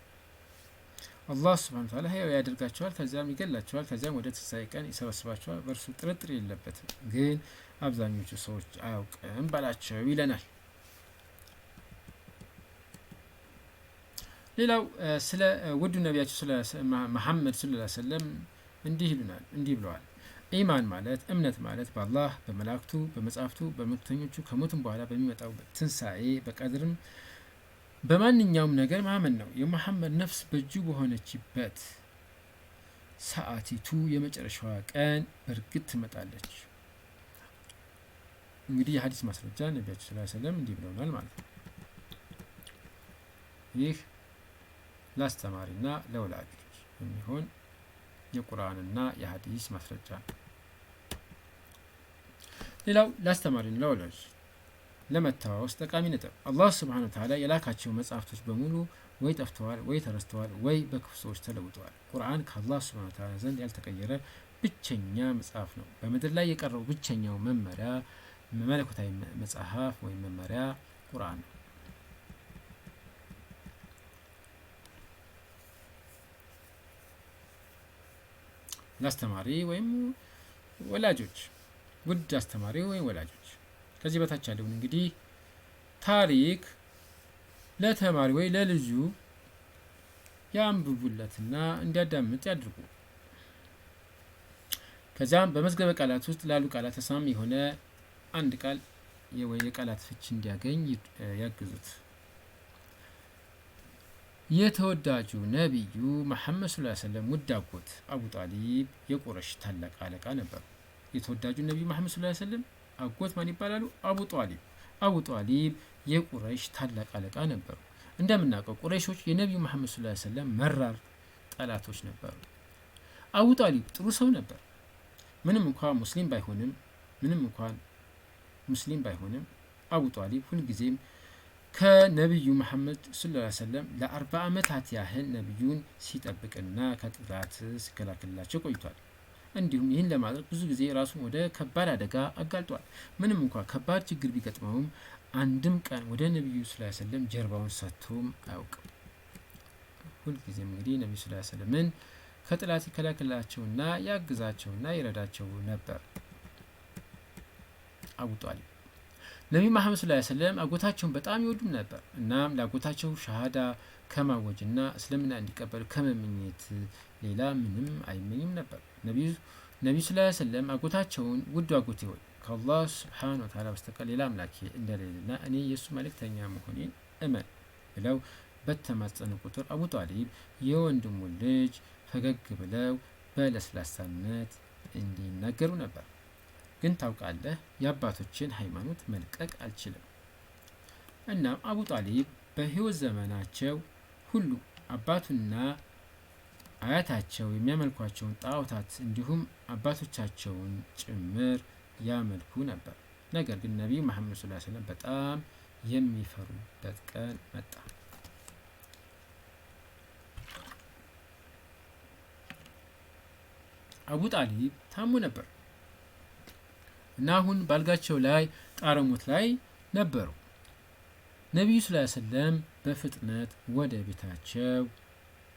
አላህ ሱብሓነሁ ወተዓላ ሕያው ያደርጋቸዋል፣ ከዚያም ይገላቸዋል፣ ከዚያም ወደ ትንሣኤ ቀን ይሰበስባቸዋል፣ በእርሱ ጥርጥር የለበትም፣ ግን አብዛኞቹ ሰዎች አያውቅም በላቸው ይለናል። ሌላው ስለ ውዱ ነቢያችን ስለ መሐመድ ሰለላሁ ዐለይሂ ወሰለም እንዲህ ብለዋል። ኢማን ማለት እምነት ማለት በአላህ በመላእክቱ በመጻሕፍቱ በመልእክተኞቹ ከሞትም በኋላ በሚመጣው ትንሣኤ በቀድርም በማንኛውም ነገር ማመን ነው። የመሐመድ ነፍስ በእጁ በሆነችበት ሰዓቲቱ የመጨረሻዋ ቀን በእርግጥ ትመጣለች። እንግዲህ የሀዲስ ማስረጃ ነቢያችን ሰለላሁ ዐለይሂ ወሰለም እንዲህ ብለውናል ማለት ነው። ይህ ለአስተማሪና ለወላጆች የሚሆን የቁርአንና የሀዲስ ማስረጃ ነው። ሌላው ለአስተማሪና ለወላጆች ለመተዋወስ ጠቃሚ ነጥብ አላህ ሱብሓነሁ ወተዓላ የላካቸው መጽሐፍቶች በሙሉ ወይ ጠፍተዋል፣ ወይ ተረስተዋል፣ ወይ በክፉ ሰዎች ተለውጠዋል። ቁርአን ከአላህ ሱብሓነሁ ወተዓላ ዘንድ ያልተቀየረ ብቸኛ መጽሐፍ ነው። በምድር ላይ የቀረው ብቸኛው መመሪያ መለኮታዊ መጽሐፍ ወይም መመሪያ ቁርአን ነው። ለአስተማሪ ወይም ወላጆች ውድ አስተማሪ ወይም ወላጆች ከዚህ በታች ያለውን እንግዲህ ታሪክ ለተማሪ ወይ ለልጁ ያንብቡለትና እንዲያዳምጥ ያድርጉ። ከዛም በመዝገበ ቃላት ውስጥ ላሉ ቃላት ተስማሚ የሆነ አንድ ቃል ወይ የቃላት ፍቺ እንዲያገኝ ያግዙት። የተወዳጁ ነቢዩ መሐመድ ሰለላሁ ዐለይሂ ወሰለም ውድ አጎት አቡ ጣሊብ የቁረሽ ታላቅ አለቃ ነበሩ። የተወዳጁ ነቢዩ መሐመድ ሰለላሁ ዐለይሂ ወሰለም አጎት ማን ይባላሉ? አቡ ጣሊብ። አቡ ጣሊብ የቁረሽ ታላቅ አለቃ ነበሩ። እንደምናውቀው ቁረይሾች የነቢዩ መሐመድ ሰለላሁ ዐለይሂ ወሰለም መራር ጠላቶች ነበሩ። አቡ ጣሊብ ጥሩ ሰው ነበር። ምንም እንኳን ሙስሊም ባይሆንም አቡ ጣሊብ ሁልጊዜም ከነቢዩ መሐመድ ሰለላሁ ዐለይሂ ወሰለም ለ40 ዓመታት ያህል ነቢዩን ሲጠብቅና ከጥላት ሲከላከልላቸው ቆይቷል። እንዲሁም ይህን ለማድረግ ብዙ ጊዜ ራሱን ወደ ከባድ አደጋ አጋልጧል። ምንም እንኳን ከባድ ችግር ቢገጥመውም አንድም ቀን ወደ ነቢዩ ሰለላሁ ዐለይሂ ወሰለም ጀርባውን ሰጥቶም አያውቅም። ሁልጊዜም እንግዲህ ነቢዩ ሰለላሁ ዐለይሂ ወሰለምን ከጥላት ይከላከልላቸውና ያግዛቸውና ይረዳቸው ነበር። አቡ ጣሊብ ነቢዩ መሐመድ ሰለላሁ ዐለይሂ ወሰለም አጎታቸውን በጣም ይወዱም ነበር። እናም ለአጎታቸው ሻሃዳ ከማወጅና እስልምና እንዲቀበሉ ከመመኘት ሌላ ምንም አይመኝም ነበር። ነቢዩ ሰለላሁ ዐለይሂ ወሰለም አጎታቸውን ውድ አጎቴ ሆይ ከአላህ ሱብሓነሁ ወተዓላ በስተቀር ሌላ አምላክ እንደሌለና እኔ የእሱ መልእክተኛ መሆኔን እመን ብለው በተማጸኑ ቁጥር አቡ ጣሊብ የወንድሙ ልጅ ፈገግ ብለው በለስላሳነት እንዲናገሩ ነበር። ግን ታውቃለህ፣ የአባቶችን ሃይማኖት መልቀቅ አልችልም። እናም አቡ ጣሊብ በህይወት ዘመናቸው ሁሉ አባቱና አያታቸው የሚያመልኳቸውን ጣዖታት እንዲሁም አባቶቻቸውን ጭምር ያመልኩ ነበር። ነገር ግን ነቢዩ መሐመድ ሰለላሁ ዐለይሂ ወሰለም በጣም የሚፈሩበት ቀን መጣ። አቡ ጣሊብ ታሞ ነበር እና አሁን ባልጋቸው ላይ ጣረሞት ላይ ነበሩ። ነቢዩ ሰለላሁ ዐለይሂ ወሰለም በፍጥነት ወደ ቤታቸው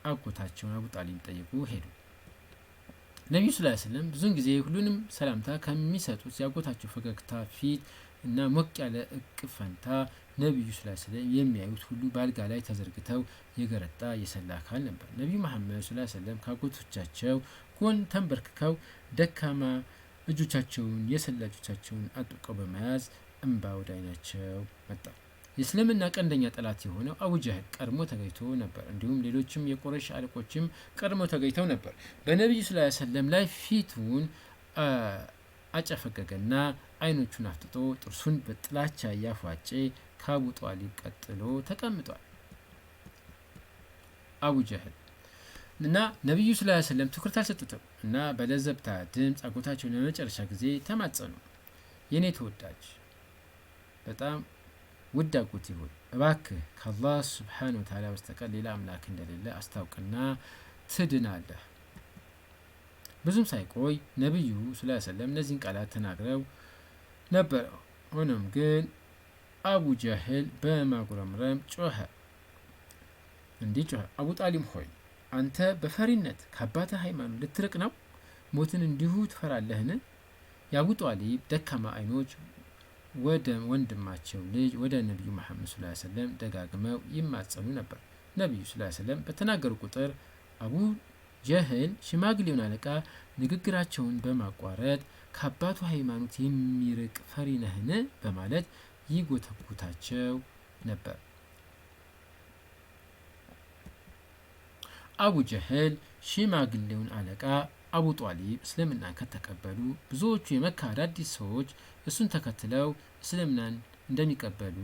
አጎታቸውን አቡ ጣሊብ ጠይቁ ሄዱ። ነቢዩ ሰለላሁ ዐለይሂ ወሰለም ብዙውን ጊዜ ሁሉንም ሰላምታ ከሚሰጡት ያጎታቸው ፈገግታ ፊት እና ሞቅ ያለ እቅፍ ፈንታ ነቢዩ ሰለላሁ ዐለይሂ ወሰለም የሚያዩት ሁሉ በአልጋ ላይ ተዘርግተው የገረጣ የሰላ አካል ነበር። ነቢዩ መሐመድ ሰለላሁ ዐለይሂ ወሰለም ከአጎቶቻቸው ጎን ተንበርክከው ደካማ እጆቻቸውን የሰላ እጆቻቸውን አጥብቀው በመያዝ እንባ ወደ አይናቸው መጣ። የእስልምና ቀንደኛ ጠላት የሆነው አቡ ጀህል ቀድሞ ተገኝቶ ነበር። እንዲሁም ሌሎችም የቁረይሽ አለቆችም ቀድሞ ተገኝተው ነበር። በነቢዩ ሰለላሁ ዐለይሂ ወሰለም ላይ ፊቱን አጨፈገገና አይኖቹን አፍጥጦ ጥርሱን በጥላቻ እያፏጨ ከአቡ ጧሊብ ቀጥሎ ተቀምጧል። አቡ ጀህል እና ነቢዩ ሰለላሁ ዐለይሂ ወሰለም ትኩረት አልሰጡትም እና በለዘብታ ድምፅ አጎታቸውን ለመጨረሻ ጊዜ ተማጸኑ። የኔ ተወዳጅ በጣም ውድ አጎቴ ሆይ እባክህ ከአላህ ሱብሓነሁ ወተዓላ በስተቀር ሌላ አምላክ እንደሌለ አስታውቅና ትድናለህ። ብዙም ሳይቆይ ነቢዩ ሰለላሁ ዐለይሂ ወሰለም እነዚህን ቃላት ተናግረው ነበር። ሆኖም ግን አቡ ጀህል በማጉረምረም ጮኸ። እንዲህ ጮኸ፣ አቡ ጣሊብ ሆይ አንተ በፈሪነት ከአባትህ ሃይማኖት ልትርቅ ነው? ሞትን እንዲሁ ትፈራለህን? የአቡ ጣሊብ ደካማ አይኖች ወደ ወንድማቸው ልጅ ወደ ነቢዩ መሐመድ ሰለላሁ ዐለይሂ ወሰለም ደጋግመው ይማጸኑ ነበር። ነቢዩ ሰለላሁ ዐለይሂ ወሰለም በተናገሩ ቁጥር አቡ ጀህል ሽማግሌውን አለቃ ንግግራቸውን በማቋረጥ ከአባቱ ሃይማኖት የሚርቅ ፈሪ ነህን? በማለት ይጎተጉታቸው ነበር። አቡ ጀህል ሽማግሌውን አለቃ አቡ ጧሊብ እስልምናን ከተቀበሉ ብዙዎቹ የመካ አዳዲስ ሰዎች እሱን ተከትለው እስልምናን እንደሚቀበሉ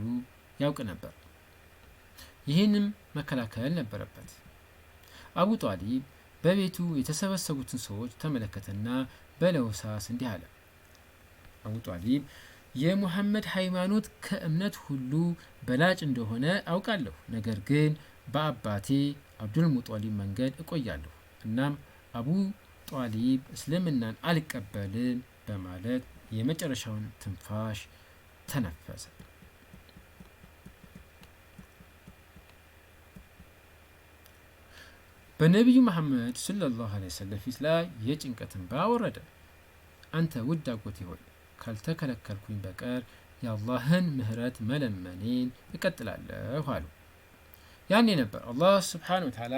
ያውቅ ነበር። ይህንም መከላከል ነበረበት። አቡ ጧሊብ በቤቱ የተሰበሰቡትን ሰዎች ተመለከተና በለሆሳስ እንዲህ አለ። አቡ ጧሊብ የሙሐመድ ሃይማኖት ከእምነት ሁሉ በላጭ እንደሆነ አውቃለሁ። ነገር ግን በአባቴ አብዱል ሙጦሊብ መንገድ እቆያለሁ። እናም አቡ ጧሊብ እስልምናን አልቀበልም በማለት የመጨረሻውን ትንፋሽ ተነፈሰ። በነቢዩ መሐመድ ሰለላሁ ዐለይሂ ወሰለም ፊት ላይ የጭንቀት እንባ ወረደ። አንተ ውድ አጎቴ ሆይ ካልተከለከልኩኝ በቀር የአላህን ምህረት መለመኔን እቀጥላለሁ አሉ። ያኔ ነበር አላህ ሱብሓነሁ ወተዓላ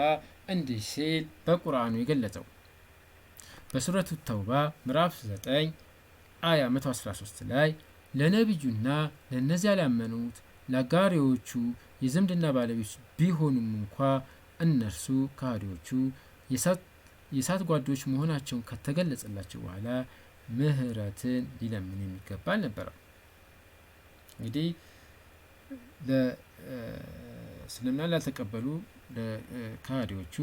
እንዲህ ሲል በቁርአኑ የገለጸው። በሱረቱ ተውባ ምዕራፍ 9 አያ 113 ላይ ለነቢዩና ለእነዚያ ላመኑት ለአጋሪዎቹ የዝምድና ባለቤቶች ቢሆኑም እንኳ እነርሱ ከሃዲዎቹ የእሳት ጓዶች መሆናቸውን ከተገለጸላቸው በኋላ ምህረትን ሊለምን የሚገባ አልነበረም። እንግዲህ እስልምና ላልተቀበሉ ለከሃዲዎቹ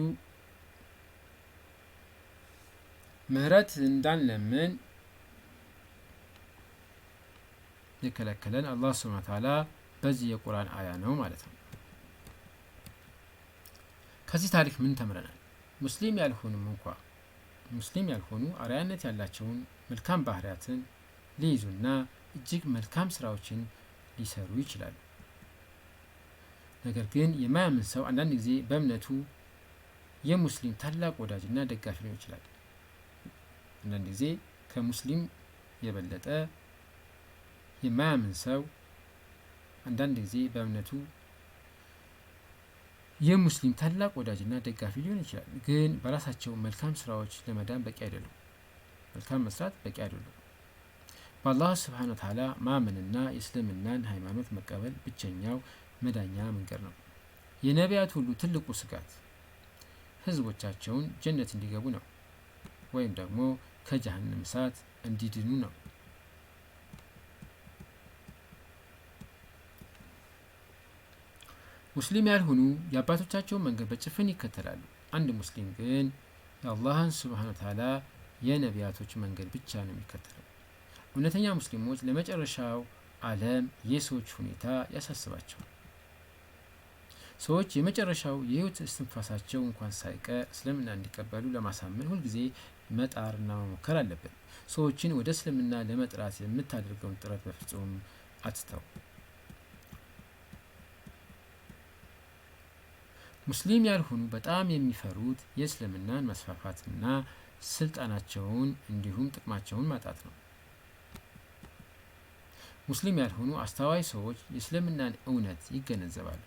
ምህረት እንዳንለምን የከለከለን አላህ ሱብሓነሁ ወተዓላ በዚህ የቁርአን አያ ነው ማለት ነው። ከዚህ ታሪክ ምን ተምረናል? ሙስሊም ያልሆኑ አርአያነት ያላቸውን መልካም ባህሪያትን ሊይዙና እጅግ መልካም ስራዎችን ሊሰሩ ይችላሉ። ነገር ግን የማያምን ሰው አንዳንድ ጊዜ በእምነቱ የሙስሊም ታላቅ ወዳጅና ደጋፊ ሊሆን ይችላል። አንዳንድ ጊዜ ከሙስሊም የበለጠ የማያምን ሰው አንዳንድ ጊዜ በእምነቱ የሙስሊም ታላቅ ወዳጅና ደጋፊ ሊሆን ይችላል። ግን በራሳቸው መልካም ስራዎች ለመዳን በቂ አይደሉም። መልካም መስራት በቂ አይደሉም። በአላህ ሱብሓነሁ ወተዓላ ማመንና የእስልምናን ሃይማኖት መቀበል ብቸኛው መዳኛ መንገድ ነው። የነቢያት ሁሉ ትልቁ ስጋት ህዝቦቻቸውን ጀነት እንዲገቡ ነው ወይም ደግሞ ከጀሃነም እሳት እንዲድኑ ነው። ሙስሊም ያልሆኑ የአባቶቻቸውን መንገድ በጭፍን ይከተላሉ። አንድ ሙስሊም ግን የአላህን ሱብሓነሁ ወተዓላ የነቢያቶች መንገድ ብቻ ነው የሚከተለው። እውነተኛ ሙስሊሞች ለመጨረሻው ዓለም የሰዎች ሁኔታ ያሳስባቸዋል። ሰዎች የመጨረሻው የህይወት እስትንፋሳቸው እንኳን ሳይቀር እስልምና እንዲቀበሉ ለማሳመን ሁልጊዜ መጣርና መሞከር አለብን። ሰዎችን ወደ እስልምና ለመጥራት የምታደርገውን ጥረት በፍጹም አትተው። ሙስሊም ያልሆኑ በጣም የሚፈሩት የእስልምናን መስፋፋትና ስልጣናቸውን እንዲሁም ጥቅማቸውን ማጣት ነው። ሙስሊም ያልሆኑ አስተዋይ ሰዎች የእስልምናን እውነት ይገነዘባሉ፣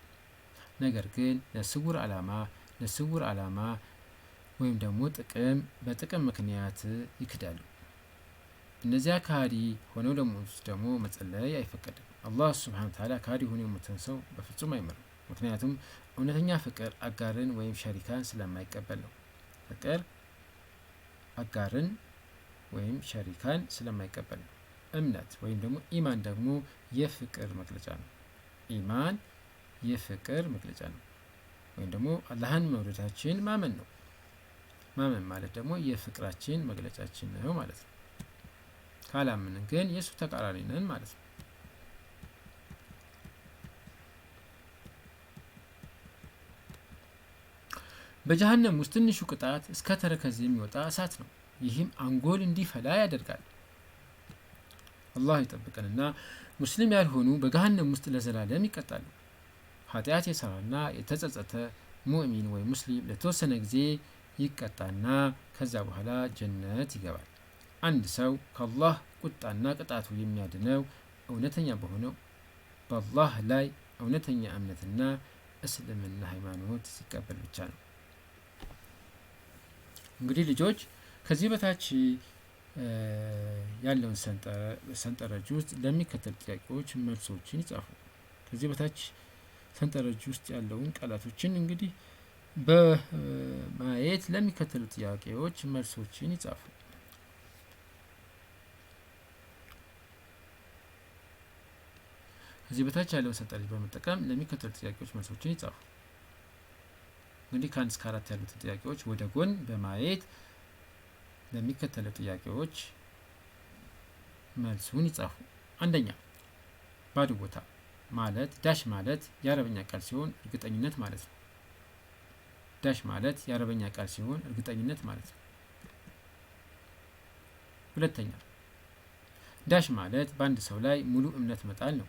ነገር ግን ለስውር ዓላማ ወይም ደግሞ በጥቅም ምክንያት ይክዳሉ። እነዚያ ከሃዲ ሆነው ደግሞ መጸለይ አይፈቀድም። አላህ ሱብሓነሁ ወተዓላ ከሃዲ ሆኖ የሞተን ሰው በፍጹም አይምርም። ምክንያቱም እውነተኛ ፍቅር አጋርን ወይም ሸሪካን ስለማይቀበል ነው። ፍቅር አጋርን ወይም ሸሪካን ስለማይቀበል ነው። እምነት ወይም ደግሞ ኢማን ደግሞ የፍቅር መግለጫ ነው። ኢማን የፍቅር መግለጫ ነው፣ ወይም ደግሞ አላህን መውደዳችን ማመን ነው። ማመን ማለት ደግሞ የፍቅራችን መግለጫችን ነው ማለት ነው። ካላመንን ግን የእሱ ተቃራኒ ነን ማለት ነው። በጀሃነም ውስጥ ትንሹ ቅጣት እስከ ተረከዝ የሚወጣ እሳት ነው። ይህም አንጎል እንዲፈላ ያደርጋል። አላህ ይጠብቀንና ሙስሊም ያልሆኑ በገሃነም ውስጥ ለዘላለም ይቀጣሉ። ኃጢአት የሰራና የተጸጸተ ሙእሚን ወይ ሙስሊም ለተወሰነ ጊዜ ይቀጣና ከዛ በኋላ ጀነት ይገባል። አንድ ሰው ከአላህ ቁጣና ቅጣቱ የሚያድነው እውነተኛ በሆነው በአላህ ላይ እውነተኛ እምነትና እስልምና ሃይማኖት ሲቀበል ብቻ ነው። እንግዲህ ልጆች ከዚህ በታች ያለውን ሰንጠረዥ ውስጥ ለሚከተሉ ጥያቄዎች መልሶችን ይጻፉ። ከዚህ በታች ሰንጠረዥ ውስጥ ያለውን ቃላቶችን እንግዲህ በማየት ለሚከተሉ ጥያቄዎች መልሶችን ይጻፉ። ከዚህ በታች ያለውን ሰንጠረዥ በመጠቀም ለሚከተሉ ጥያቄዎች መልሶችን ይጻፉ። እንግዲህ ከ1 እስከ 4 ያሉትን ጥያቄዎች ወደ ጎን በማየት ለሚከተሉ ጥያቄዎች መልሱን ይጻፉ። አንደኛ፣ ባዶ ቦታ ማለት ዳሽ ማለት የአረበኛ ቃል ሲሆን እርግጠኝነት ማለት ነው። ዳሽ ማለት የአረበኛ ቃል ሲሆን እርግጠኝነት ማለት ነው። ሁለተኛ፣ ዳሽ ማለት በአንድ ሰው ላይ ሙሉ እምነት መጣል ነው።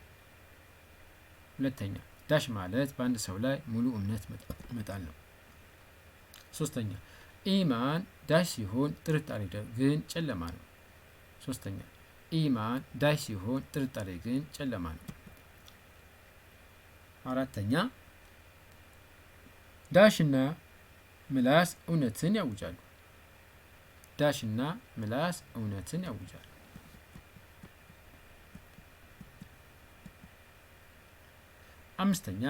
ሁለተኛ፣ ዳሽ ማለት በአንድ ሰው ላይ ሙሉ እምነት መጣል ነው። ሶስተኛ፣ ኢማን ዳሽ ሲሆን ጥርጣሬ ግን ጨለማ ነው። ሶስተኛ፣ ኢማን ዳሽ ሲሆን ጥርጣሬ ግን ጨለማ ነው። አራተኛ፣ ዳሽና ምላስ እውነትን ያውጃሉ። ዳሽና ምላስ እውነትን ያውጃሉ። አምስተኛ፣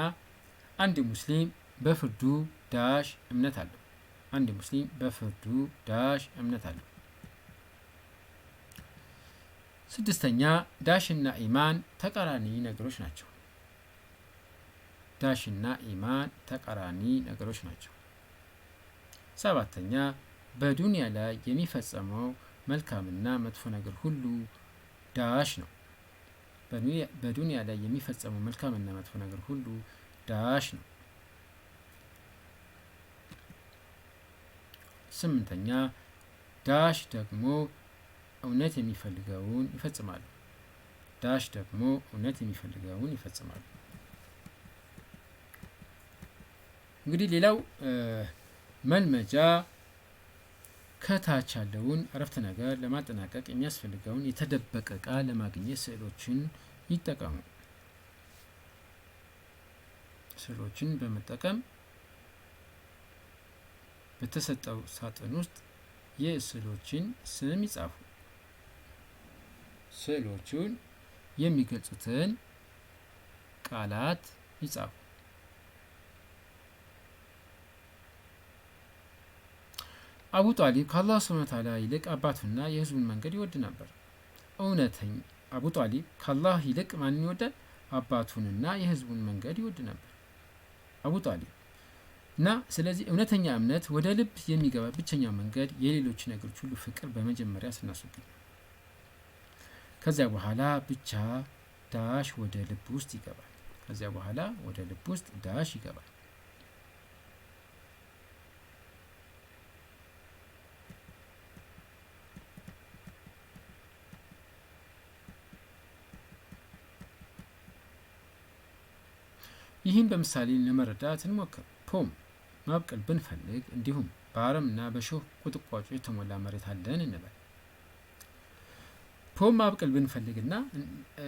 አንድ ሙስሊም በፍርዱ ዳሽ እምነት አለው። አንድ ሙስሊም በፍርዱ ዳሽ እምነት አለው። ስድስተኛ፣ ዳሽና ኢማን ተቃራኒ ነገሮች ናቸው። ዳሽና ኢማን ተቃራኒ ነገሮች ናቸው። ሰባተኛ፣ በዱንያ ላይ የሚፈጸመው መልካምና መጥፎ ነገር ሁሉ ዳሽ ነው። በዱንያ ላይ የሚፈጸመው መልካምና መጥፎ ነገር ሁሉ ዳሽ ነው። ስምንተኛ፣ ዳሽ ደግሞ እውነት የሚፈልገውን ይፈጽማሉ። ዳሽ ደግሞ እውነት የሚፈልገውን ይፈጽማሉ። እንግዲህ ሌላው መልመጃ ከታች ያለውን አረፍተ ነገር ለማጠናቀቅ የሚያስፈልገውን የተደበቀ ቃል ለማግኘት ስዕሎችን ይጠቀሙ። ስዕሎችን በመጠቀም በተሰጠው ሳጥን ውስጥ የስዕሎችን ስም ይጻፉ። ስዕሎቹን የሚገልጹትን ቃላት ይጻፉ። አቡ ጣሊብ ከአላህ ሱብሓነሁ ወተዓላ ይልቅ አባቱና የህዝቡን መንገድ ይወድ ነበር። እውነተኛ አቡ ጣሊብ ከአላህ ይልቅ ማንን ይወዳል? አባቱንና የህዝቡን መንገድ ይወድ ነበር አቡ ጣሊብ። እና ስለዚህ እውነተኛ እምነት ወደ ልብ የሚገባ ብቸኛው መንገድ የሌሎች ነገሮች ሁሉ ፍቅር በመጀመሪያ ስናስወግድ፣ ከዚያ በኋላ ብቻ ዳሽ ወደ ልብ ውስጥ ይገባል። ከዚያ በኋላ ወደ ልብ ውስጥ ዳሽ ይገባል። ይህን በምሳሌ ለመረዳት እንሞክር። ፖም ማብቀል ብንፈልግ እንዲሁም በአረምና በእሾህ ቁጥቋጦ የተሞላ መሬት አለን እንበል። ፖም ማብቀል ብንፈልግና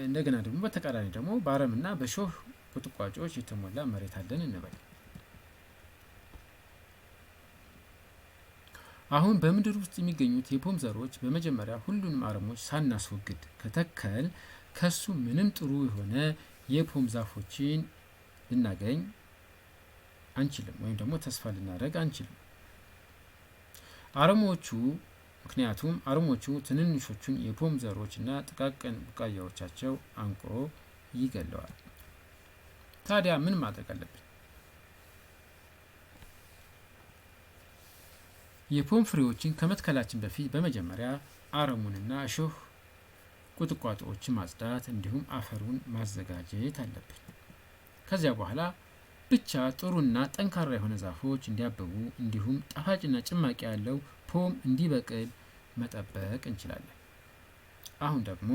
እንደገና ደግሞ በተቃራኒ ደግሞ በአረምና በእሾህ ቁጥቋጦዎች የተሞላ መሬት አለን እንበል። አሁን በምድር ውስጥ የሚገኙት የፖም ዘሮች በመጀመሪያ ሁሉንም አረሞች ሳናስወግድ ከተከል ከሱ ምንም ጥሩ የሆነ የፖም ዛፎችን ልናገኝ አንችልም፣ ወይም ደግሞ ተስፋ ልናደርግ አንችልም። ምክንያቱም አረሞቹ ትንንሾቹን የፖም ዘሮች እና ጥቃቅን ቡቃያዎቻቸው አንቆ ይገለዋል። ታዲያ ምን ማድረግ አለብን? የፖም ፍሬዎችን ከመትከላችን በፊት በመጀመሪያ አረሙንና እሾህ ቁጥቋጦዎችን ማጽዳት እንዲሁም አፈሩን ማዘጋጀት አለብን። ከዚያ በኋላ ብቻ ጥሩና ጠንካራ የሆነ ዛፎች እንዲያብቡ እንዲሁም ጣፋጭና ጭማቂ ያለው ፖም እንዲበቅል መጠበቅ እንችላለን። አሁን ደግሞ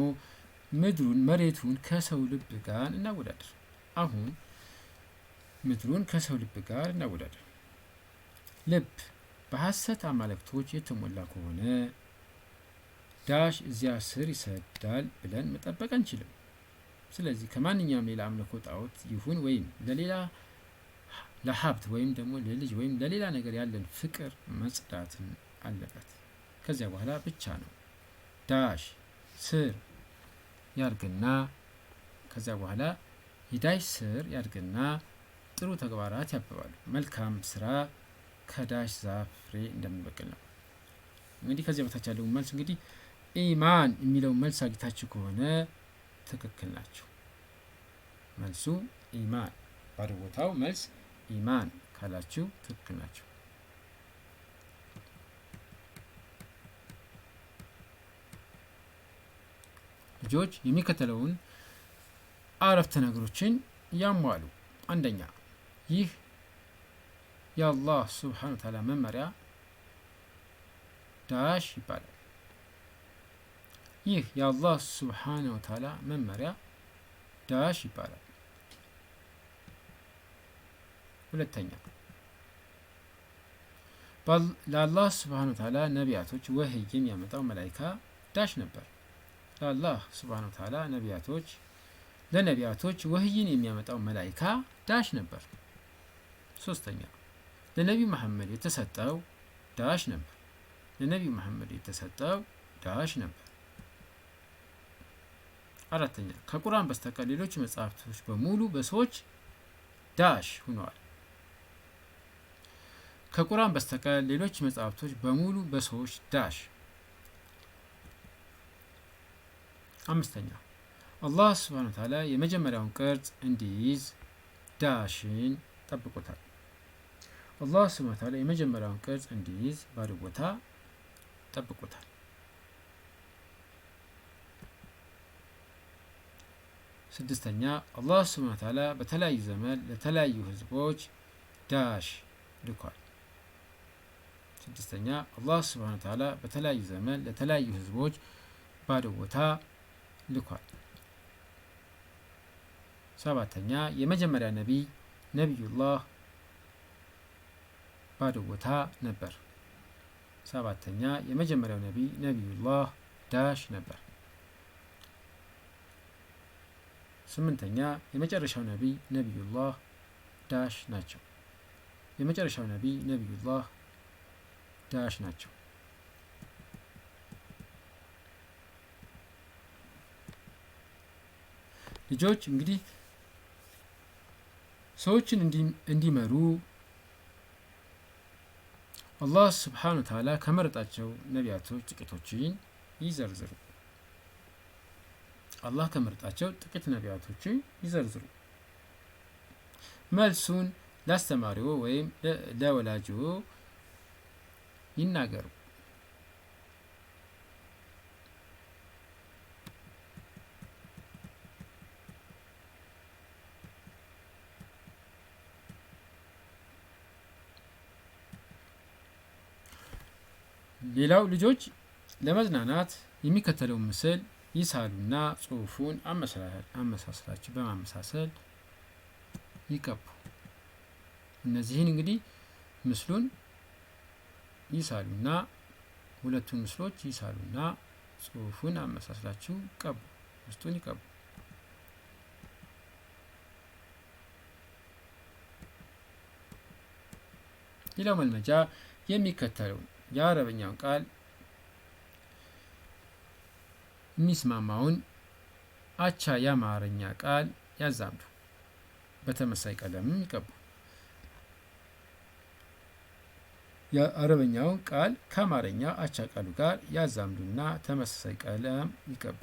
መሬቱን ከሰው ልብ ጋር እናወዳድር። ልብ በሐሰት አማልክቶች የተሞላ ከሆነ ዳሽ እዚያ ስር ይሰዳል ብለን መጠበቅ አንችልም። ስለዚህ ከማንኛውም ሌላ አምልኮ ጣዖት ይሁን ወይም ለሀብት ወይም ደግሞ ለልጅ ወይም ለሌላ ነገር ያለን ፍቅር መጽዳት አለበት። ከዚያ በኋላ ብቻ ነው ዳሽ ስር ያድግና ከዚያ በኋላ የዳሽ ስር ያድግና ጥሩ ተግባራት ያብባሉ። መልካም ስራ ከዳሽ ዛፍ ፍሬ እንደሚበቅል ነው። እንግዲህ ከዚያ በታች ያለው መልስ እንግዲህ ኢማን የሚለው መልስ አግኝታችሁ ከሆነ ትክክል ናቸው። መልሱ ኢማን፣ ባዶ ቦታው መልስ ኢማን ካላችሁ ትክክል ናቸው። ልጆች የሚከተለውን አረፍተ ነገሮችን ያሟሉ። አንደኛ፣ ይህ የአላህ ሱብሓነሁ ወተዓላ መመሪያ ዳሽ ይባላል። ይህ የአላህ ሱብሓነሁ ወተዓላ መመሪያ ዳሽ ይባላል። ሁለተኛ፣ ለአላህ ሱብሓነሁ ወተዓላ ነቢያቶች ወህይ የሚያመጣው መላኢካ ዳሽ ነበር። ለአላህ ሱብሓነሁ ወተዓላ ለነቢያቶች ወህይን የሚያመጣው መላኢካ ዳሽ ነበር። ሶስተኛ፣ ለነቢዩ መሐመድ የተሰጠው ዳሽ ነበር። አራተኛ፣ ከቁርአን በስተቀር ሌሎች መጽሐፍቶች በሙሉ በሰዎች ዳሽ ሆነዋል። አምስተኛ፣ አላህ ሱብሓነሁ ወተዓላ የመጀመሪያውን ቅርጽ እንዲይዝ ዳሽን ጠብቆታል። ባዶ ቦታ ጠብቆታል። ስድስተኛ፣ አላህ ሱብሓነሁ ወተዓላ በተለያዩ ዘመን ለተለያዩ ህዝቦች ዳሽ ልኳል። ባዶ ቦታ ልኳል። ሰባተኛ፣ የመጀመሪያ ነቢዩላህ ባዶ ቦታ ነበር። የመጀመሪያው ነቢዩላህ ዳሽ ነበር። ስምንተኛ፣ የመጨረሻው ነቢዩላህ ዳሽ ናቸው። ልጆች እንግዲህ ሰዎችን እንዲመሩ አላህ ሱብሓነሁ ወተዓላ ከመረጣቸው ነቢያቶች ጥቂቶችን ይዘርዝሩ። መልሱን ለአስተማሪዎ ወይም ለወላጅዎ ይናገሩ። ሌላው ልጆች ለመዝናናት የሚከተለውን ምስል ይሳሉና ጽሑፉን በማመሳሰል ይቀቡ። እነዚህን እንግዲህ ምስሉን ይሳሉና ሁለቱን ምስሎች ይሳሉና ጽሁፉን አመሳስላችሁ ቀቡ፣ ውስጡን ይቀቡ። ሌላው መልመጃ የሚከተለው የአረበኛውን ቃል የሚስማማውን አቻ የአማርኛ ቃል ያዛምዱ፣ በተመሳይ ቀለምም ይቀቡ። የአረበኛውን ቃል ከአማርኛ አቻ ቃሉ ጋር ያዛምዱና ተመሳሳይ ቀለም ይቀቡ።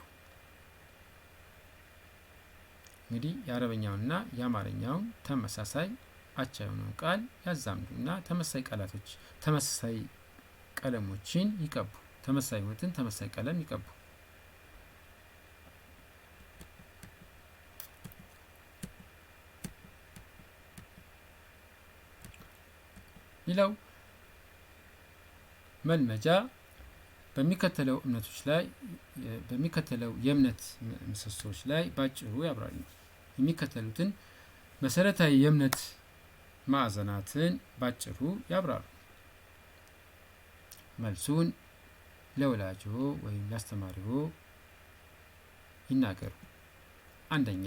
እንግዲህ የአረበኛውንና የአማርኛውን ተመሳሳይ አቻ የሆነውን ቃል ያዛምዱና ተመሳሳይ ቀለሞችን ይቀቡ። ተመሳሳይ የሆኑትን ተመሳሳይ ቀለም ይቀቡ። ሌላው መልመጃ በሚከተለው የእምነት ምሰሶዎች ላይ ባጭሩ ያብራሩ። የሚከተሉትን መሰረታዊ የእምነት ማዕዘናትን ባጭሩ ያብራሩ። መልሱን ለወላጅዎ ወይም ለአስተማሪዎ ይናገሩ። አንደኛ፣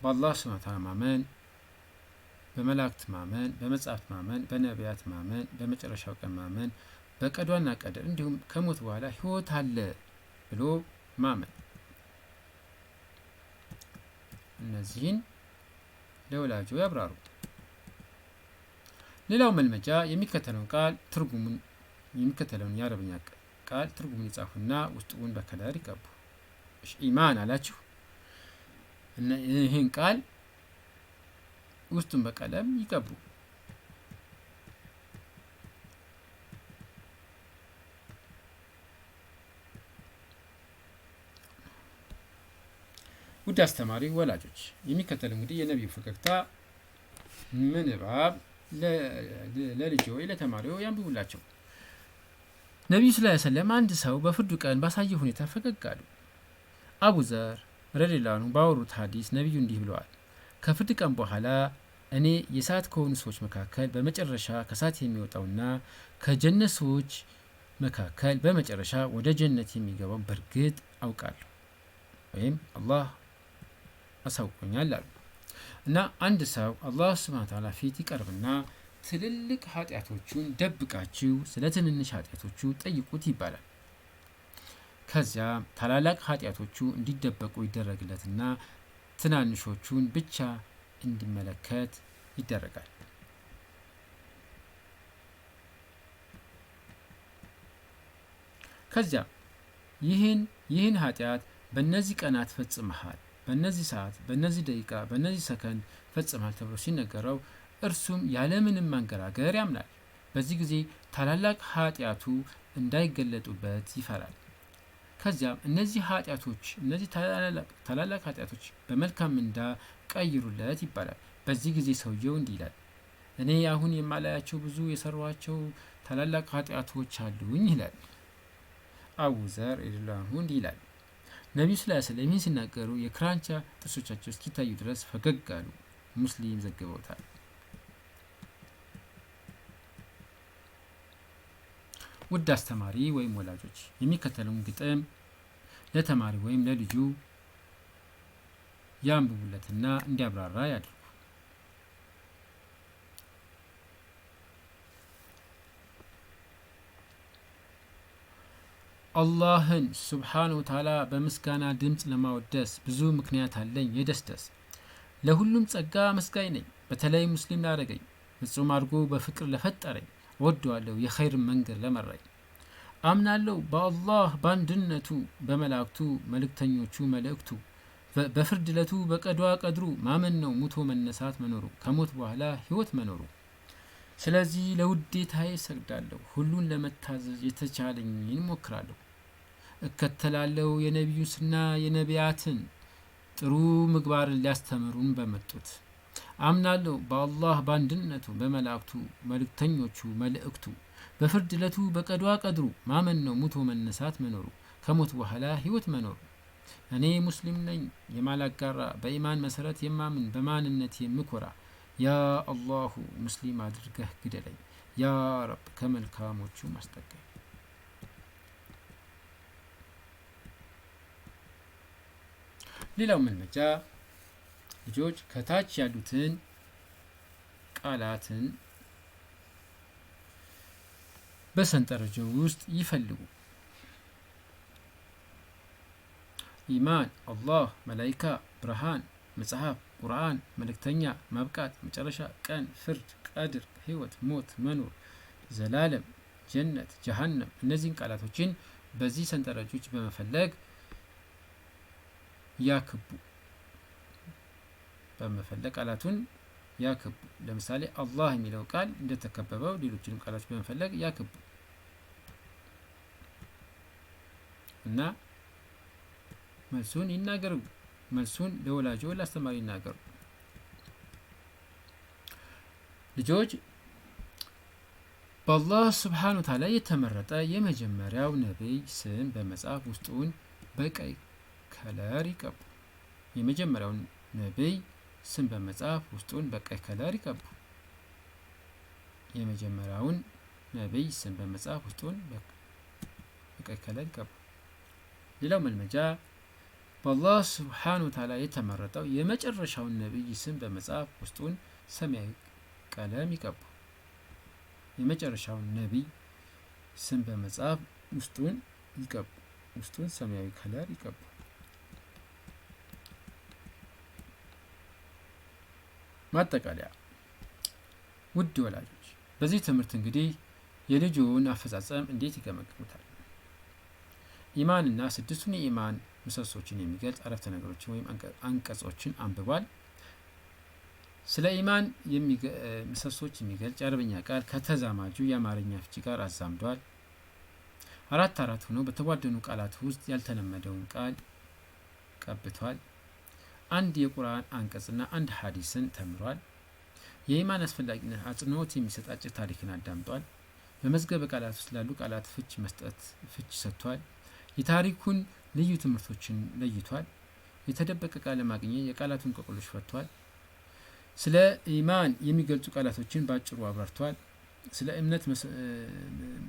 በአላህ ሱብሓነሁ ወተዓላ ማመን፣ በመላእክት ማመን፣ በመጽሐፍት ማመን፣ በነቢያት ማመን፣ በመጨረሻው ቀን ማመን፣ በቀዷና ቀደር እንዲሁም ከሞት በኋላ ህይወት አለ ብሎ ማመን። እነዚህን ለወላጆ ያብራሩ። ሌላው መልመጃ የሚከተለውን የአረብኛ ቃል ትርጉሙን ይጻፉና ውስጡን በከለር ይቀቡ። ኢማን አላችሁ፣ ይህን ቃል ውስጡን በቀለም ይቀቡ። ውድ አስተማሪ ወላጆች፣ የሚከተለው እንግዲህ የነቢዩ ፈገግታ ምንባብ ለልጆ ለተማሪው ያንብቡላቸው። ነቢዩ ሰለላሁ ዐለይሂ ወሰለም አንድ ሰው በፍርዱ ቀን ባሳየ ሁኔታ ፈገግ አሉ። አቡ ዘር ረዲየላሁ ዐንሁ ባወሩት ሐዲስ ነቢዩ እንዲህ ብለዋል፣ ከፍርድ ቀን በኋላ እኔ የእሳት ከሆኑ ሰዎች መካከል በመጨረሻ ከእሳት የሚወጣውና ከጀነት ሰዎች መካከል በመጨረሻ ወደ ጀነት የሚገባው በእርግጥ አውቃለሁ ወይም አላህ አሳውቆኛል አሉ። እና አንድ ሰው አላህ ሱብሓነሁ ወተዓላ ፊት ይቀርብና ትልልቅ ኃጢአቶቹን ደብቃችሁ ስለ ትንንሽ ኃጢአቶቹ ጠይቁት ይባላል። ከዚያ ታላላቅ ኃጢአቶቹ እንዲደበቁ ይደረግለትና ትናንሾቹን ብቻ እንዲመለከት ይደረጋል። ከዚያ ይህን ኃጢአት በእነዚህ ቀናት ፈጽመሃል፣ በእነዚህ ሰዓት፣ በእነዚህ ደቂቃ፣ በእነዚህ ሰከንድ ፈጽመሃል ተብሎ ሲነገረው እርሱም ያለምንም ማንገራገር ያምናል። በዚህ ጊዜ ታላላቅ ኃጢአቱ እንዳይገለጡበት ይፈራል። ከዚያም እነዚህ ታላላቅ ኃጢአቶች በመልካም ምንዳ ቀይሩለት ይባላል። በዚህ ጊዜ ሰውየው እንዲህ ይላል፣ እኔ አሁን የማላያቸው ብዙ የሰሯቸው ታላላቅ ኃጢአቶች አሉኝ ይላል። አቡ ዘር ረዲየላሁ ዐንሁ እንዲህ ይላል፣ ነቢዩ ሰለላሁ ዐለይሂ ወሰለም ይህን ሲናገሩ የክራንቻ ጥርሶቻቸው እስኪታዩ ድረስ ፈገግ አሉ። ሙስሊም ዘግበውታል። ውድ አስተማሪ ወይም ወላጆች፣ የሚከተለውን ግጥም ለተማሪ ወይም ለልጁ ያንብቡለትና እንዲያብራራ ያድርጉ። አላህን ሱብሓነሁ ወተዓላ በምስጋና ድምፅ ለማወደስ ብዙ ምክንያት አለኝ የደስደስ። ለሁሉም ጸጋ መስጋኝ ነኝ፣ በተለይ ሙስሊም ላደረገኝ፣ ፍጹም አድርጎ በፍቅር ለፈጠረኝ፣ ወደዋለሁ የኸይር መንገድ ለመራኝ። አምናለሁ በአላህ በአንድነቱ፣ በመላእክቱ መልእክተኞቹ መልእክቱ፣ በፍርድ ዕለቱ በቀዷ ቀድሩ። ማመን ነው ሙቶ መነሳት መኖሩ፣ ከሞት በኋላ ህይወት መኖሩ። ስለዚህ ለውዴታዬ ሰግዳለሁ፣ ሁሉን ለመታዘዝ የተቻለኝን ሞክራለሁ። እከተላለሁ የነቢዩስና የነቢያትን ጥሩ ምግባርን ሊያስተምሩን በመጡት። አምናለሁ በአላህ በአንድነቱ፣ በመላእክቱ መልእክተኞቹ መልእክቱ፣ በፍርድ ዕለቱ በቀዷ ቀድሩ። ማመን ነው ሙቶ መነሳት መኖሩ፣ ከሞት በኋላ ህይወት መኖሩ። እኔ ሙስሊም ነኝ የማላጋራ፣ በኢማን መሰረት የማምን፣ በማንነት የምኮራ፣ ያ አላሁ ሙስሊም አድርገህ ግደለኝ፣ ያ ረብ ከመልካሞቹ ማስጠቀኝ። ሌላው መልመጃ ልጆች ከታች ያሉትን ቃላትን በሰንጠረዡ ውስጥ ይፈልጉ። ኢማን፣ አላህ፣ መላኢካ፣ ብርሃን፣ መጽሐፍ፣ ቁርአን፣ መልእክተኛ፣ ማብቃት፣ መጨረሻ፣ ቀን፣ ፍርድ፣ ቀድር፣ ህይወት፣ ሞት፣ መኖር፣ ዘላለም፣ ጀነት፣ ጀሃነም። እነዚህን ቃላቶችን በዚህ ሰንጠረዦች በመፈለግ ያክቡ። ቃላቱን ያክቡ። ለምሳሌ አላህ የሚለው ቃል እንደተከበበው ሌሎችንም ቃላቶች በመፈለግ ያክቡ እና መልሱን ይናገሩ። መልሱን ለወላጆ ለአስተማሪ ይናገሩ። ልጆች በአላህ ስብሓነሁ ወተዓላ የተመረጠ የመጀመሪያው ነቢይ ስም በመጽሐፍ ውስጡን በቀይ ከለር ይቀቡ። የመጀመሪያውን ነቢይ ስም በመጽሐፍ ውስጡን በቀይ ከለር ይቀቡ። የመጀመሪያውን ነቢይ ስም በመጽሐፍ ውስጡን በቀይ ከለር ይቀቡ። ሌላው መልመጃ በአላህ ስብሓነሁ ወተዓላ የተመረጠው የመጨረሻውን ነቢይ ስም በመጽሐፍ ውስጡን ሰማያዊ ቀለም ይቀቡ። የመጨረሻውን ነቢይ ስም በመጽሐፍ ውስጡን ይቀቡ። ውስጡን ሰማያዊ ከለር ይቀቡ። ማጠቃለያ ውድ ወላጆች በዚህ ትምህርት እንግዲህ የልጁን አፈጻጸም እንዴት ይገመግሙታል? ኢማንና ስድስቱን የኢማን ምሰሶችን የሚገልጽ አረፍተ ነገሮችን ወይም አንቀጾችን አንብቧል። ስለ ኢማን ምሰሶች የሚገልጽ የአረበኛ ቃል ከተዛማጁ የአማርኛ ፍቺ ጋር አዛምዷል። አራት ሆነው በተቧደኑ ቃላት ውስጥ ያልተለመደውን ቃል ቀብቷል። አንድ የቁርአን አንቀጽና አንድ ሐዲስን ተምሯል። የኢማን አስፈላጊነት አጽንኦት የሚሰጥ አጭር ታሪክን አዳምጧል። በመዝገበ ቃላት ውስጥ ላሉ ቃላት ፍች ሰጥቷል። የታሪኩን ልዩ ትምህርቶችን ለይቷል። የተደበቀ ቃል ለማግኘት የቃላቱን እንቆቅልሽ ፈቷል። ስለ ኢማን የሚገልጹ ቃላቶችን በአጭሩ አብራርቷል። ስለ እምነት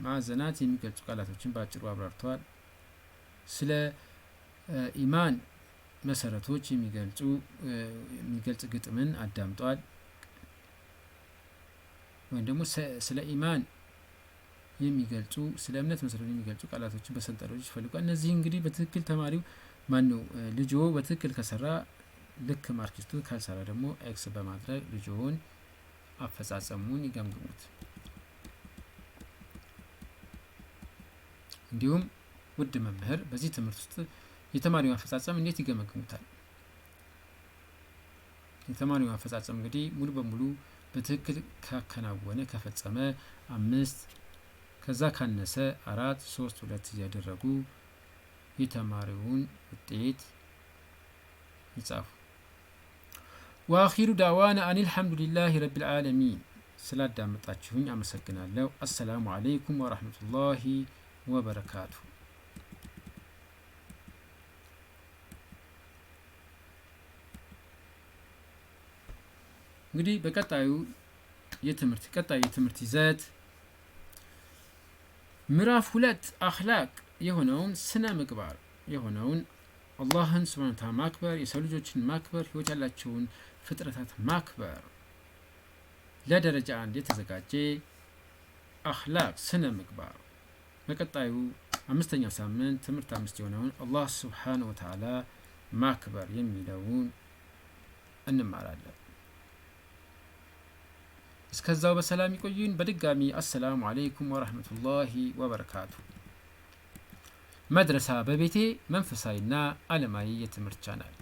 ማዕዘናት የሚገልጹ ቃላቶችን በአጭሩ አብራርቷል። ስለ ኢማን መሰረቶች የሚገልጽ ግጥምን አዳምጧል። ወይም ደግሞ ስለ ኢማን ስለ እምነት መሰረት የሚገልጹ ቃላቶችን በሰንጠረዦች ፈልጓል። እነዚህ እንግዲህ በትክክል ተማሪው ልጆ በትክክል ከሰራ ልክ ማርኪስቱ፣ ካልሰራ ደግሞ ኤክስ በማድረግ ልጆውን አፈጻጸሙን ይገምግሙት። እንዲሁም ውድ መምህር በዚህ ትምህርት ውስጥ የተማሪውን አፈጻጸም እንዴት ይገመግሙታል? የተማሪውን አፈጻጸም እንግዲህ ሙሉ በሙሉ በትክክል ካከናወነ ከፈጸመ 5፣ ከዛ ካነሰ 4፣ 3፣ 2 እያደረጉ የተማሪውን ውጤት ይጻፉ። ወአኺሩ ዳዕዋና አኒል ሐምዱሊላሂ ረቢል ዓለሚን። ስላዳመጣችሁኝ አመሰግናለሁ። አሰላሙ አለይኩም ወራህመቱላሂ ወበረካቱ። እንግዲህ በቀጣዩ የትምህርት ይዘት ምዕራፍ 2 አኽላቅ የሆነውን ስነ ምግባር የሆነውን አላህን ሱብሓነሁ ወተዓላ ማክበር፣ የሰው ልጆችን ማክበር፣ ህይወት ያላቸውን ፍጥረታት ማክበር ለደረጃ 1 የተዘጋጀ አኽላቅ ስነ ምግባር በቀጣዩ 5ኛው ሳምንት ትምህርት 5 የሆነውን አላህ ሱብሓነሁ ወተዓላ ማክበር የሚለውን እንማራለን። እስከዛው በሰላም ይቆዩን። በድጋሚ አሰላሙ አለይኩም ወራህመቱላሂ ወበረካቱ። መድረሳ በቤቴ መንፈሳዊና ዓለማዊ የትምህርት ቻናል